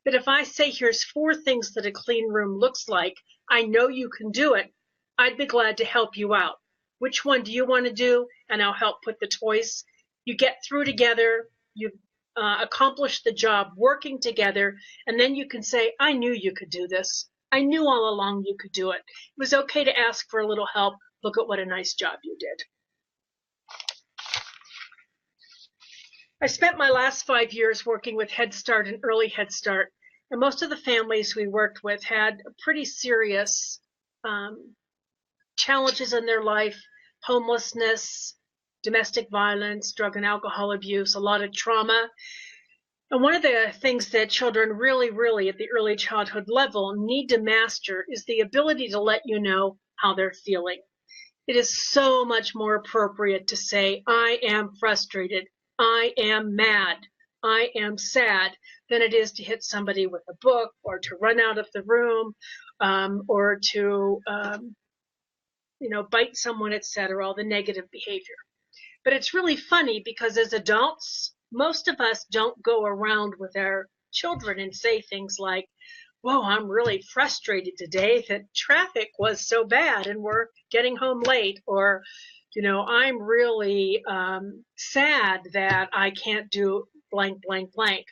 But if I say, here's 4 things that a clean room looks like, I know you can do it, I'd be glad to help you out. Which one do you want to do? And I'll help put the toys. You get through together, you accomplish the job working together, and then you can say, I knew you could do this. I knew all along you could do it. It was okay to ask for a little help. Look at what a nice job you did. I spent my last 5 years working with Head Start and Early Head Start, and most of the families we worked with had pretty serious challenges in their life: homelessness, domestic violence, drug and alcohol abuse, a lot of trauma. And one of the things that children really, really at the early childhood level need to master is the ability to let you know how they're feeling. It is so much more appropriate to say, I am frustrated, I am mad, I am sad, than it is to hit somebody with a book or to run out of the room or to bite someone, etc., all the negative behavior. But it's really funny because as adults, most of us don't go around with our children and say things like, whoa, I'm really frustrated today that traffic was so bad and we're getting home late, or I'm really sad that I can't do blank, blank, blank.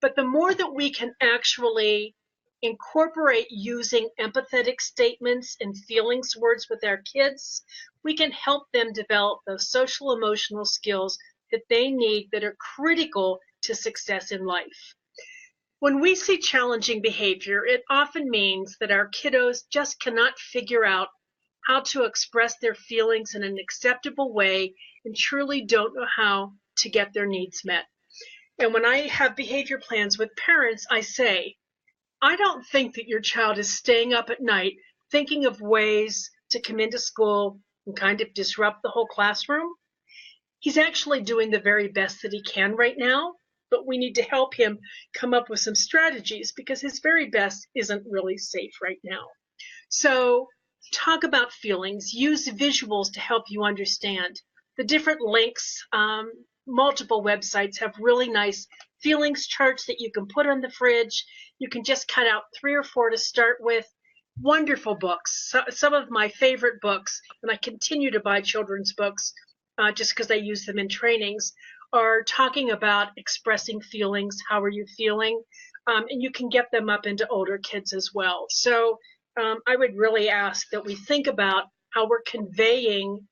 But the more that we can actually incorporate using empathetic statements and feelings words with our kids, we can help them develop those social emotional skills that they need that are critical to success in life. When we see challenging behavior, it often means that our kiddos just cannot figure out how to express their feelings in an acceptable way and truly don't know how to get their needs met. And when I have behavior plans with parents, I say, I don't think that your child is staying up at night thinking of ways to come into school and kind of disrupt the whole classroom. He's actually doing the very best that he can right now, but we need to help him come up with some strategies because his very best isn't really safe right now. So talk about feelings, use visuals to help you understand the different links. multiple websites have really nice feelings charts that you can put on the fridge. You can just cut out 3 or 4 to start with. Wonderful books. Some of my favorite books, and I continue to buy children's books just because I use them in trainings, are talking about expressing feelings. How are you feeling? And you can get them up into older kids as well. So I would really ask that we think about how we're conveying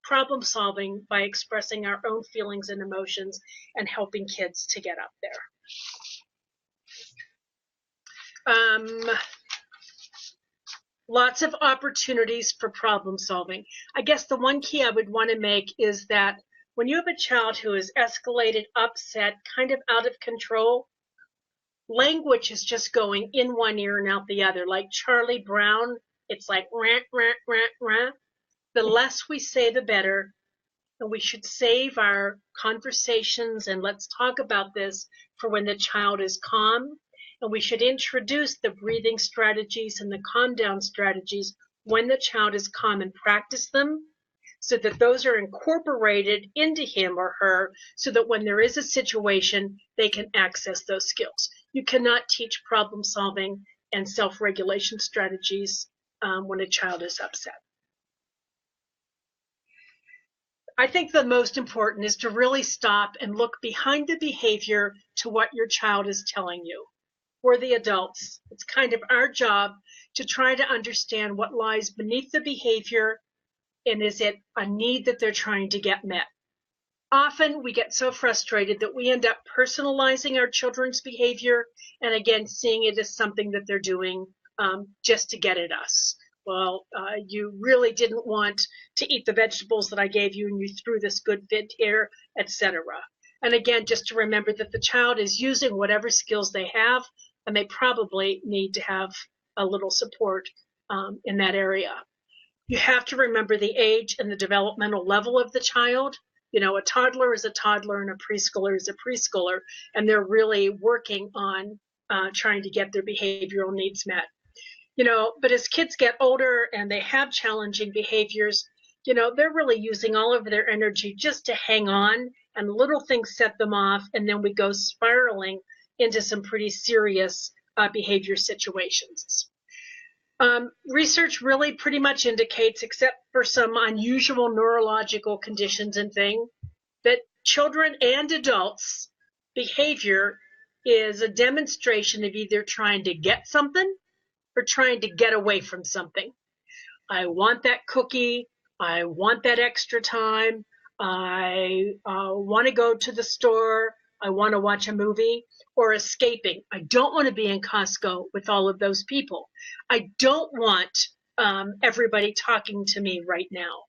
problem solving by expressing our own feelings and emotions and helping kids to get up there. Lots of opportunities for problem solving. I guess the one key I would want to make is that when you have a child who is escalated, upset, kind of out of control, language is just going in one ear and out the other. Like Charlie Brown, it's like rant, rant, rant, rant. The less we say, the better. And we should save our conversations and let's talk about this for when the child is calm. And we should introduce the breathing strategies and the calm down strategies when the child is calm and practice them so that those are incorporated into him or her so that when there is a situation, they can access those skills. You cannot teach problem solving and self-regulation strategies when a child is upset. I think the most important is to really stop and look behind the behavior to what your child is telling you. We're the adults. It's kind of our job to try to understand what lies beneath the behavior and is it a need that they're trying to get met. Often we get so frustrated that we end up personalizing our children's behavior and again seeing it as something that they're doing just to get at us. Well, you really didn't want to eat the vegetables that I gave you and you threw this good fit here, etc. And again, just to remember that the child is using whatever skills they have and they probably need to have a little support in that area. You have to remember the age and the developmental level of the child. You know, a toddler is a toddler and a preschooler is a preschooler, and they're really working on trying to get their behavioral needs met. You know, but as kids get older and they have challenging behaviors, you know, they're really using all of their energy just to hang on, and little things set them off, and then we go spiraling into some pretty serious behavior situations. Research really pretty much indicates, except for some unusual neurological conditions and things, that children and adults' behavior is a demonstration of either trying to get something or trying to get away from something. I want that cookie. I want that extra time. I want to go to the store. I want to watch a movie. Or escaping. I don't want to be in Costco with all of those people. I don't want everybody talking to me right now.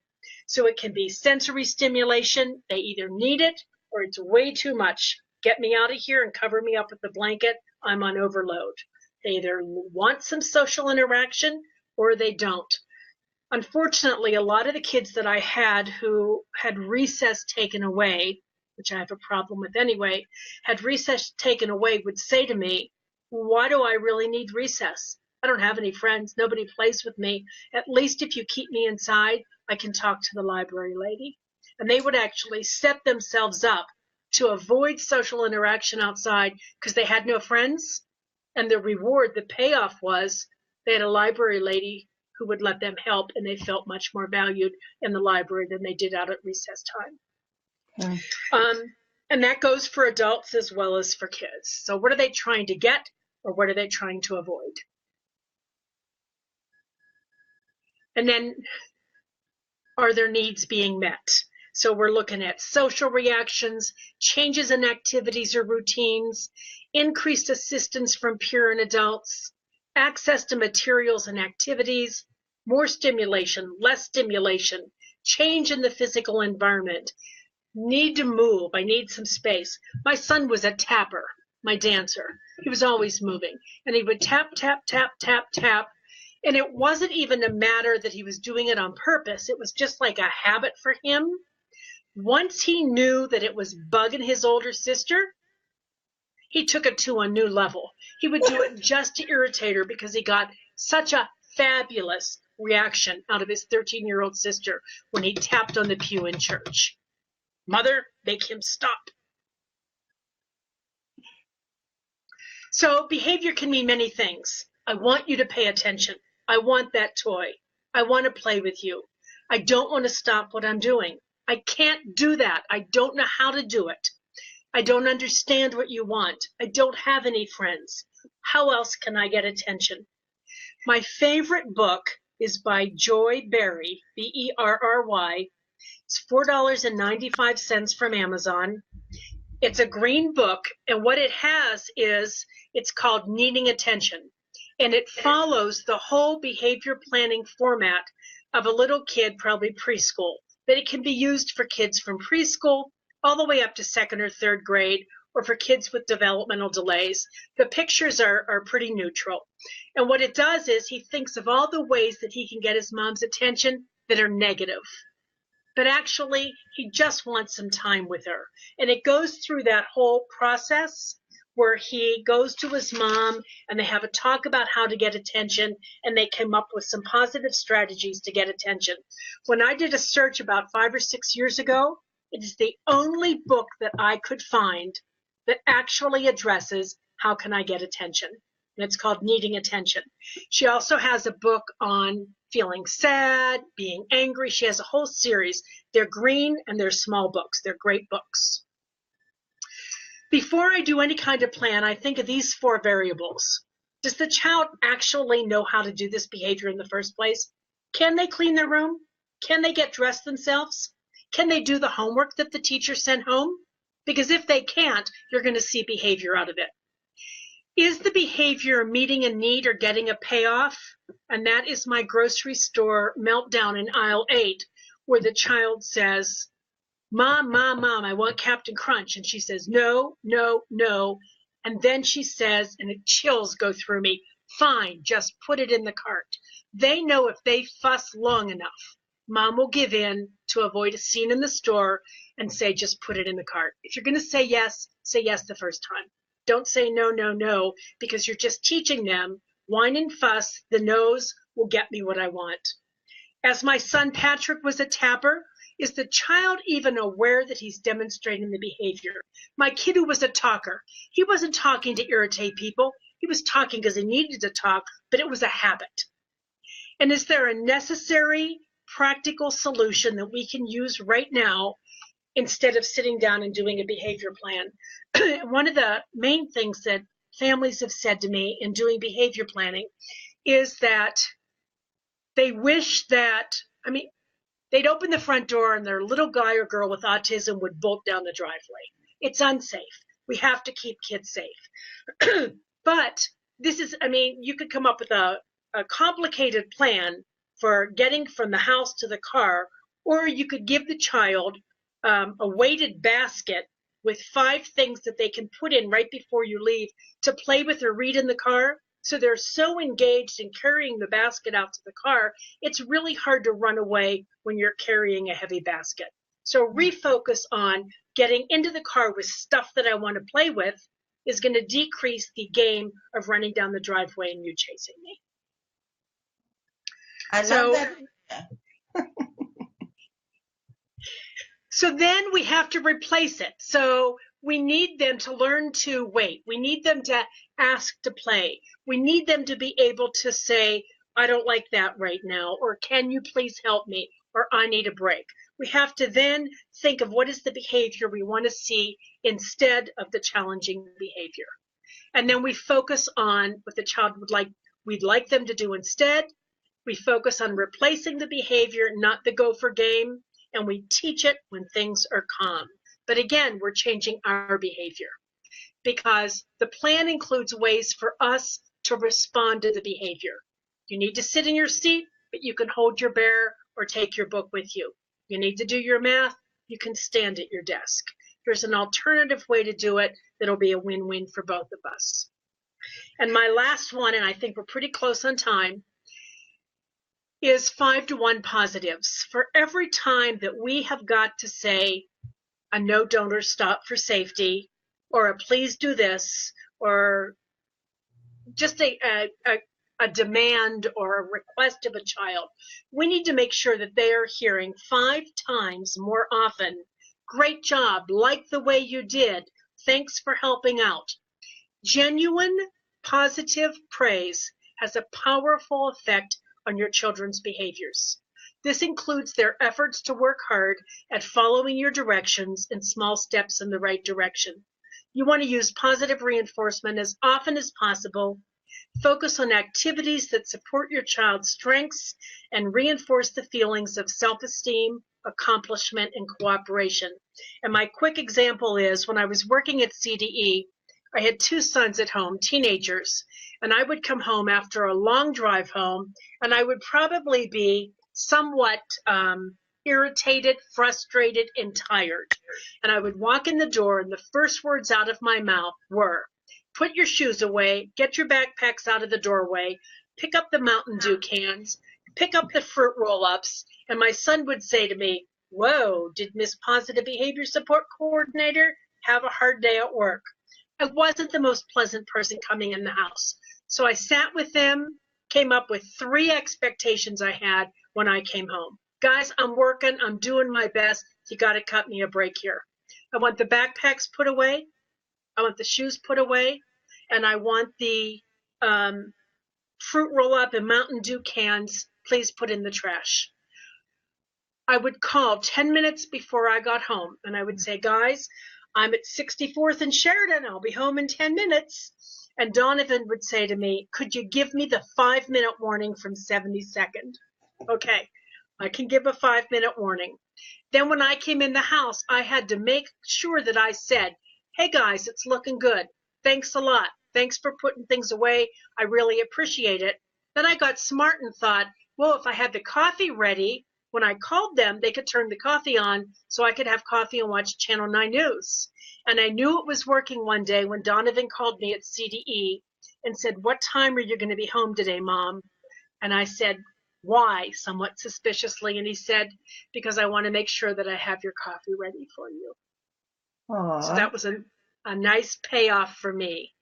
So it can be sensory stimulation. They either need it or it's way too much. Get me out of here and cover me up with the blanket. I'm on overload. They either want some social interaction or they don't. Unfortunately, a lot of the kids that I had who had recess taken away, which I have a problem with anyway, had recess taken away would say to me, why do I really need recess? I don't have any friends. Nobody plays with me. At least if you keep me inside, I can talk to the library lady. And they would actually set themselves up to avoid social interaction outside because they had no friends. And the reward, the payoff was they had a library lady who would let them help, and they felt much more valued in the library than they did out at recess time. And that goes for adults as well as for kids. So what are they trying to get or what are they trying to avoid? And then are their needs being met? So we're looking at social reactions, changes in activities or routines, increased assistance from peer and adults, access to materials and activities, more stimulation, less stimulation, change in the physical environment, need to move. I need some space. My son was a tapper, my dancer. He was always moving. And he would tap, tap, tap, tap, tap. And it wasn't even a matter that he was doing it on purpose. It was just like a habit for him. Once he knew that it was bugging his older sister, he took it to a new level. He would do it just to irritate her because he got such a fabulous reaction out of his 13-year-old sister when he tapped on the pew in church. Mother, make him stop. So behavior can mean many things. I want you to pay attention. I want that toy. I want to play with you. I don't want to stop what I'm doing. I can't do that. I don't know how to do it. I don't understand what you want. I don't have any friends. How else can I get attention? My favorite book is by Joy Berry, Berry. It's $4.95 from Amazon. It's a green book, and what it has is, it's called Needing Attention, and it follows the whole behavior planning format of a little kid, probably preschool, but it can be used for kids from preschool all the way up to second or third grade, or for kids with developmental delays. The pictures are pretty neutral. And what it does is he thinks of all the ways that he can get his mom's attention that are negative. But actually, he just wants some time with her. And it goes through that whole process where he goes to his mom and they have a talk about how to get attention, and they came up with some positive strategies to get attention. When I did a search about 5 or 6 years ago, it is the only book that I could find that actually addresses how can I get attention. And it's called Needing Attention. She also has a book on feeling sad, being angry. She has a whole series. They're green and they're small books. They're great books. Before I do any kind of plan, I think of these 4 variables. Does the child actually know how to do this behavior in the first place? Can they clean their room? Can they get dressed themselves? Can they do the homework that the teacher sent home? Because if they can't, you're going to see behavior out of it. Is the behavior meeting a need or getting a payoff? And that is my grocery store meltdown in aisle 8, where the child says, Mom, Mom, Mom, I want Captain Crunch. And she says, no, no, no. And then she says, and the chills go through me, fine, just put it in the cart. They know if they fuss long enough, Mom will give in to avoid a scene in the store and say, just put it in the cart. If you're going to say yes the first time. Don't say no, no, no, because you're just teaching them, whine and fuss, the no's will get me what I want. As my son Patrick was a tapper, is the child even aware that he's demonstrating the behavior? My kid who was a talker, he wasn't talking to irritate people. He was talking because he needed to talk, but it was a habit. And is there a necessary, practical solution that we can use right now instead of sitting down and doing a behavior plan? One of the main things that families have said to me in doing behavior planning is that they wish that, they'd open the front door and their little guy or girl with autism would bolt down the driveway. It's unsafe. We have to keep kids safe. But this is, you could come up with a complicated plan for getting from the house to the car, or you could give the child a weighted basket with 5 things that they can put in right before you leave to play with or read in the car. So they're so engaged in carrying the basket out to the car, it's really hard to run away when you're carrying a heavy basket. So refocus on getting into the car with stuff that I want to play with is going to decrease the game of running down the driveway and you chasing me. I love that. So then we have to replace it. So we need them to learn to wait. We need them to ask to play. We need them to be able to say, I don't like that right now, or can you please help me, or I need a break. We have to then think of what is the behavior we want to see instead of the challenging behavior. And then we focus on what the child we'd like them to do instead. We focus on replacing the behavior, not the gopher game, and we teach it when things are calm. But again, we're changing our behavior because the plan includes ways for us to respond to the behavior. You need to sit in your seat, but you can hold your bear or take your book with you. You need to do your math, you can stand at your desk. There's an alternative way to do it that'll be a win-win for both of us. And my last one, and I think we're pretty close on time, is 5-to-1 positives. For every time that we have got to say a no, don't, or stop for safety, or a please do this, or just a demand or a request of a child, we need to make sure that they are hearing 5 times more often, Great job. Like the way you did. Thanks for helping out. Genuine, positive praise has a powerful effect on your children's behaviors. This includes their efforts to work hard at following your directions and small steps in the right direction. You want to use positive reinforcement as often as possible. Focus on activities that support your child's strengths and reinforce the feelings of self-esteem, accomplishment, and cooperation. And my quick example is when I was working at CDE, I had 2 sons at home, teenagers, and I would come home after a long drive home, and I would probably be somewhat irritated, frustrated, and tired. And I would walk in the door, and the first words out of my mouth were, "Put your shoes away, get your backpacks out of the doorway, pick up the Mountain Dew cans, pick up the fruit roll-ups," and my son would say to me, "Whoa, did Miss Positive Behavior Support Coordinator have a hard day at work?" I wasn't the most pleasant person coming in the house. So I sat with them, came up with 3 expectations I had when I came home. Guys, I'm working, I'm doing my best. You got to cut me a break here. I want the backpacks put away. I want the shoes put away. And I want the fruit roll-up and Mountain Dew cans, please put in the trash. I would call 10 minutes before I got home, and I would say, "Guys, I'm at 64th and Sheridan. I'll be home in 10 minutes. And Donovan would say to me, "Could you give me the 5-minute warning from 72nd? Okay, I can give a 5-minute warning. Then when I came in the house, I had to make sure that I said, "Hey guys, it's looking good. Thanks a lot. Thanks for putting things away. I really appreciate it." Then I got smart and thought, well, if I had the coffee ready, when I called them, they could turn the coffee on so I could have coffee and watch Channel 9 News. And I knew it was working one day when Donovan called me at CDE and said, "What time are you going to be home today, Mom?" And I said, "Why?" somewhat suspiciously. And he said, "Because I want to make sure that I have your coffee ready for you." Aww. So that was a nice payoff for me.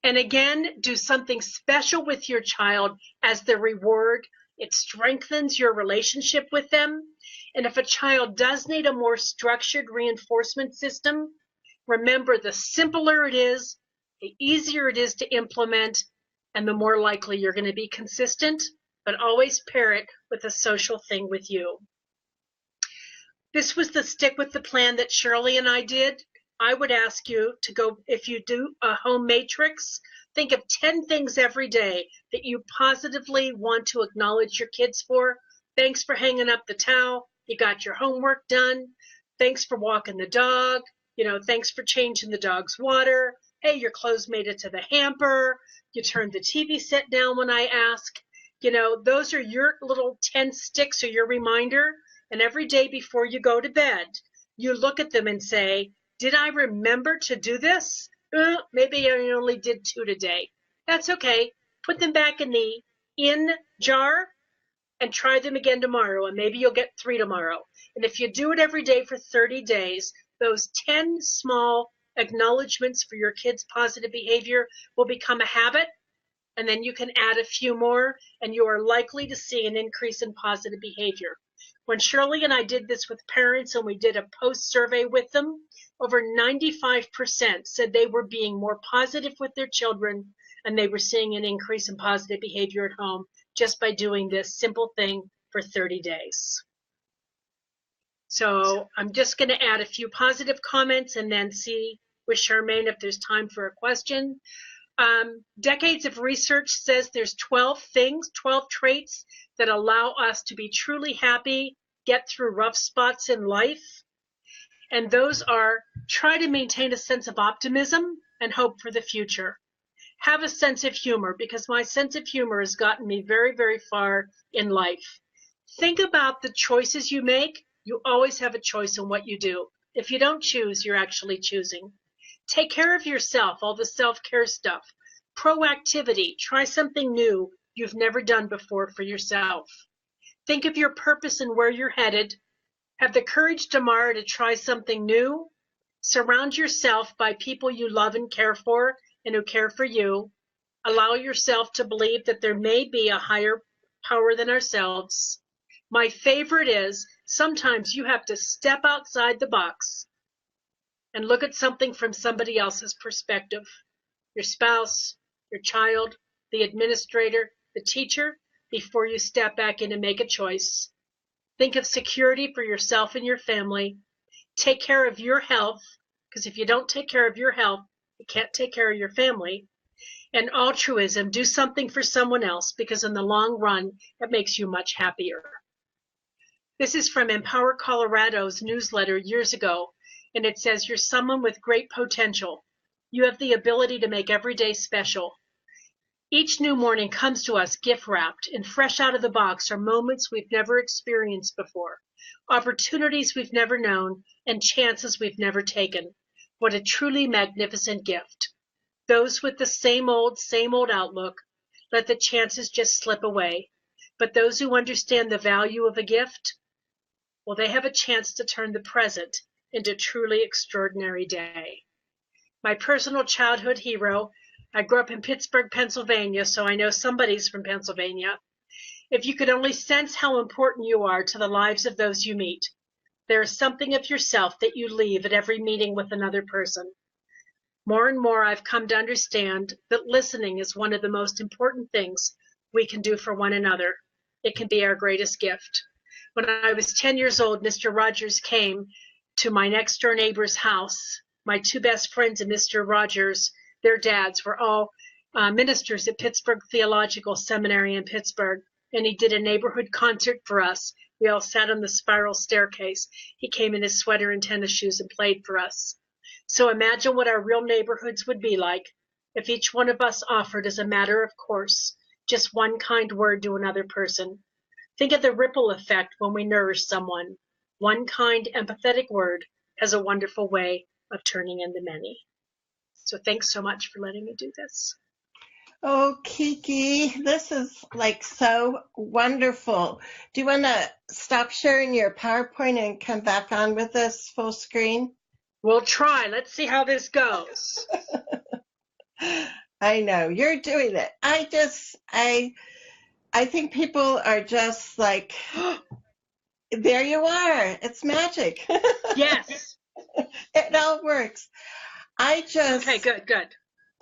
And again, do something special with your child as the reward. It strengthens your relationship with them. And if a child does need a more structured reinforcement system, remember the simpler it is, the easier it is to implement, and the more likely you're going to be consistent, but always pair it with a social thing with you. This was the stick with the plan that Shirley and I did. I would ask you to go, if you do a home matrix, think of 10 things every day that you positively want to acknowledge your kids for. Thanks for hanging up the towel. You got your homework done. Thanks for walking the dog. Thanks for changing the dog's water. Hey, your clothes made it to the hamper. You turned the TV set down when I ask. Those are your little 10 sticks or your reminder. And every day before you go to bed, you look at them and say, "Did I remember to do this? Maybe I only did 2 today." That's okay. Put them back in the in jar and try them again tomorrow, and maybe you'll get 3 tomorrow. And if you do it every day for 30 days, those 10 small acknowledgments for your kids' positive behavior will become a habit, and then you can add a few more, and you are likely to see an increase in positive behavior. When Shirley and I did this with parents and we did a post-survey with them, over 95% said they were being more positive with their children and they were seeing an increase in positive behavior at home just by doing this simple thing for 30 days. So I'm just going to add a few positive comments and then see with Charmaine if there's time for a question. Decades of research says there's 12 traits that allow us to be truly happy, get through rough spots in life. And those are: try to maintain a sense of optimism and hope for the future. Have a sense of humor, because my sense of humor has gotten me very, very far in life. Think about the choices you make. You always have a choice in what you do. If you don't choose, you're actually choosing. Take care of yourself, all the self-care stuff. Proactivity, try something new you've never done before for yourself. Think of your purpose and where you're headed. Have the courage tomorrow to try something new. Surround yourself by people you love and care for and who care for you. Allow yourself to believe that there may be a higher power than ourselves. My favorite is, sometimes you have to step outside the box and look at something from somebody else's perspective. Your spouse, your child, the administrator, the teacher, before you step back in and make a choice. Think of security for yourself and your family. Take care of your health, because if you don't take care of your health, you can't take care of your family. And altruism, do something for someone else, because in the long run, it makes you much happier. This is from Empower Colorado's newsletter years ago, and it says, you're someone with great potential. You have the ability to make every day special. Each new morning comes to us gift-wrapped, and fresh out of the box are moments we've never experienced before, opportunities we've never known, and chances we've never taken. What a truly magnificent gift. Those with the same old outlook let the chances just slip away. But those who understand the value of a gift, well, they have a chance to turn the present into a truly extraordinary day. My personal childhood hero, I grew up in Pittsburgh, Pennsylvania, so I know somebody's from Pennsylvania. If you could only sense how important you are to the lives of those you meet, there is something of yourself that you leave at every meeting with another person. More and more, I've come to understand that listening is one of the most important things we can do for one another. It can be our greatest gift. When I was 10 years old, Mr. Rogers came to my next door neighbor's house. My two best friends and Mr. Rogers, their dads, were all ministers at Pittsburgh Theological Seminary in Pittsburgh, and he did a neighborhood concert for us. We all sat on the spiral staircase. He came in his sweater and tennis shoes and played for us. So imagine what our real neighborhoods would be like if each one of us offered, as a matter of course, just one kind word to another person. Think of the ripple effect when we nourish someone. One kind, empathetic word has a wonderful way of turning into many. So thanks so much for letting me do this. Oh, Kiki, this is like so wonderful. Do you want to stop sharing your PowerPoint and come back on with us full screen? We'll try. Let's see how this goes. I know you're doing it. I think people are just like, there you are. It's magic. Yes. It all works. I just Okay, good.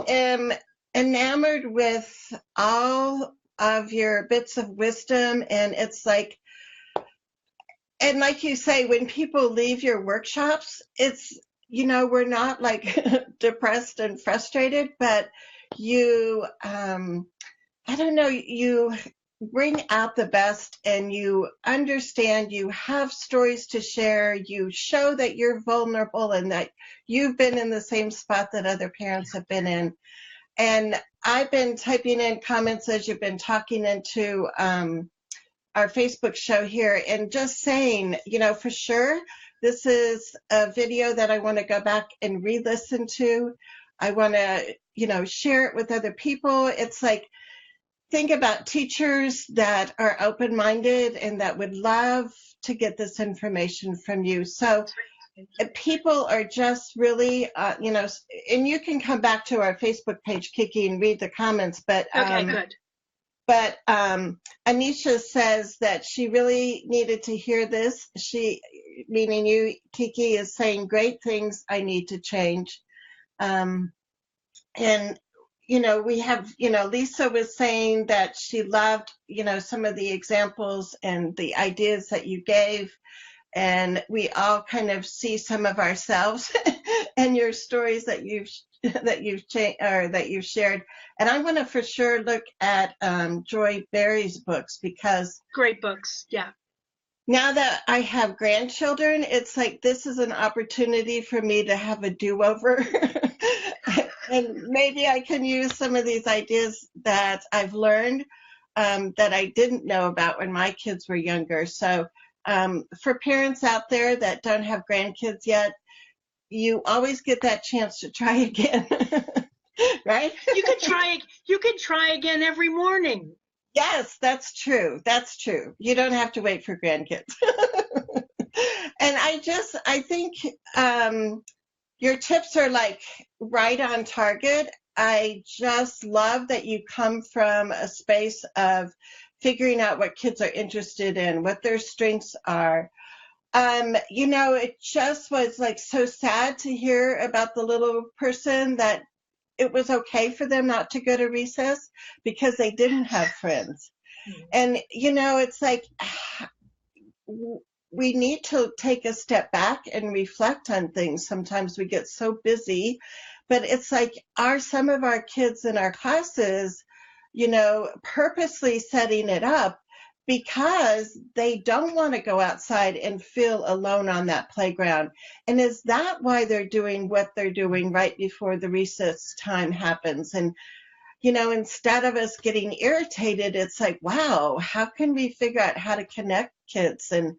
am enamored with all of your bits of wisdom, and it's like, and like you say, when people leave your workshops, it's, we're not like depressed and frustrated, but you, I don't know, you bring out the best, and you understand, you have stories to share, you show that you're vulnerable and that you've been in the same spot that other parents have been in. And I've been typing in comments as you've been talking into our Facebook show here, and just saying, for sure, this is a video that I want to go back and re-listen to. I want to, share it with other people. It's like, think about teachers that are open-minded and that would love to get this information from you. So people are just really, and you can come back to our Facebook page, Kiki, and read the comments. But Okay, good. But Anisha says that she really needed to hear this. She, meaning you, Kiki, is saying great things. I need to change. And, we have, Lisa was saying that she loved, some of the examples and the ideas that you gave. And we all kind of see some of ourselves and your stories that you've shared. And I want to for sure look at Joy Berry's books, because great books. Yeah. Now that I have grandchildren, it's like this is an opportunity for me to have a do-over. And maybe I can use some of these ideas that I've learned that I didn't know about when my kids were younger. So for parents out there that don't have grandkids yet, you always get that chance to try again, right? You can try again every morning. Yes, that's true. That's true. You don't have to wait for grandkids. And I think your tips are like right on target. I just love that you come from a space of figuring out what kids are interested in, what their strengths are. It just was like so sad to hear about the little person that it was okay for them not to go to recess because they didn't have friends. And, it's like we need to take a step back and reflect on things. Sometimes we get so busy, but it's like some of our kids in our classes, purposely setting it up because they don't want to go outside and feel alone on that playground. And is that why they're doing what they're doing right before the recess time happens? And, instead of us getting irritated, it's like, wow, how can we figure out how to connect kids? And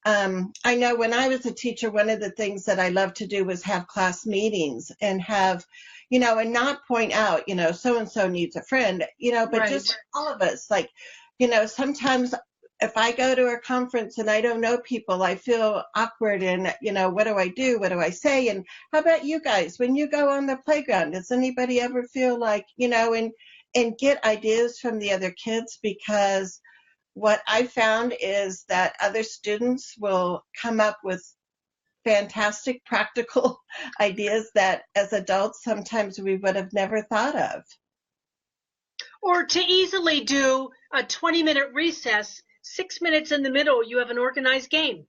I know when I was a teacher, one of the things that I loved to do was have class meetings and have, and not point out, so-and-so needs a friend, but Right. just all of us, like, sometimes if I go to a conference and I don't know people, I feel awkward and, what do I do? What do I say? And how about you guys? When you go on the playground, does anybody ever feel like, and get ideas from the other kids? Because what I found is that other students will come up with fantastic practical ideas that as adults sometimes we would have never thought of. Or to easily do a 20-minute recess, 6 minutes in the middle, you have an organized game.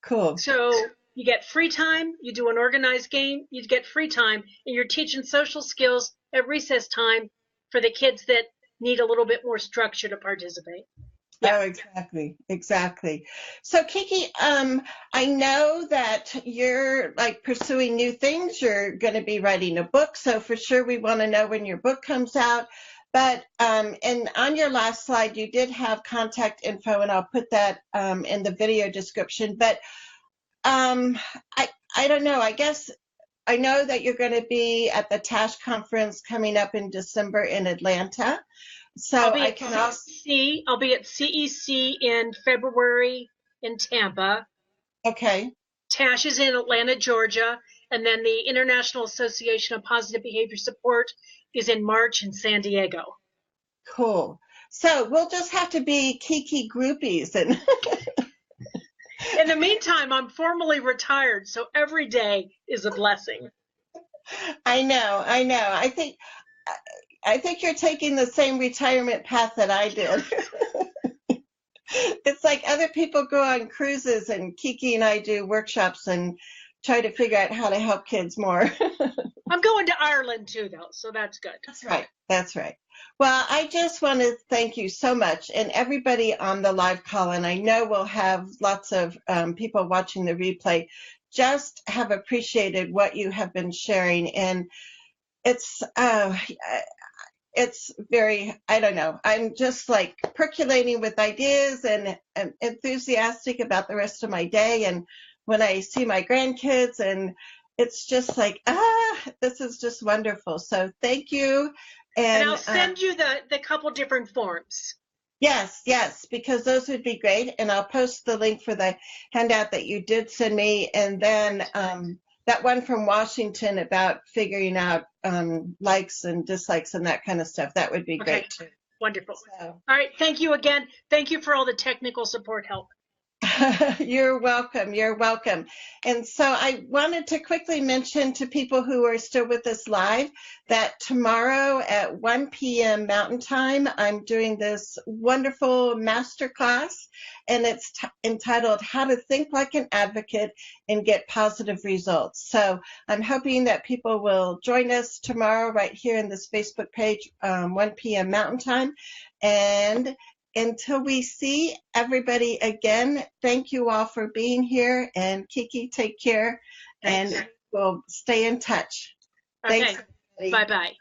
Cool. So you get free time, you do an organized game, you get free time, and you're teaching social skills at recess time for the kids that need a little bit more structure to participate. Yeah. Oh, exactly. So Kiki, I know that you're like pursuing new things. You're going to be writing a book, so for sure we want to know when your book comes out. But and on your last slide, you did have contact info, and I'll put that in the video description. But I don't know. I guess I know that you're going to be at the TASH conference coming up in December in Atlanta. So I'll be at CEC in February in Tampa. Okay. TASH is in Atlanta, Georgia, and then the International Association of Positive Behavior Support is in March in San Diego. Cool. So we'll just have to be Kiki groupies. And in the meantime, I'm formally retired, so every day is a blessing. I know. I think you're taking the same retirement path that I did. It's like other people go on cruises and Kiki and I do workshops and try to figure out how to help kids more. I'm going to Ireland too, though, so that's good. That's right. Well, I just want to thank you so much, and everybody on the live call, and I know we'll have lots of people watching the replay, just have appreciated what you have been sharing, and it's very, I don't know, I'm just like percolating with ideas and enthusiastic about the rest of my day, and when I see my grandkids, and it's just like, this is just wonderful. So thank you. And I'll send you the couple different forms. Yes, because those would be great. And I'll post the link for the handout that you did send me. And then that one from Washington about figuring out likes and dislikes and that kind of stuff. That would be great too. Wonderful. So. All right. Thank you again. Thank you for all the technical support help. You're welcome. And so I wanted to quickly mention to people who are still with us live that tomorrow at 1 p.m. Mountain Time, I'm doing this wonderful masterclass, and it's entitled How to Think Like an Advocate and Get Positive Results. So I'm hoping that people will join us tomorrow right here in this Facebook page, 1 p.m. Mountain Time. And until we see everybody again, thank you all for being here. And Kiki, take care. Thanks. And we'll stay in touch. Okay. Thanks. Bye-bye.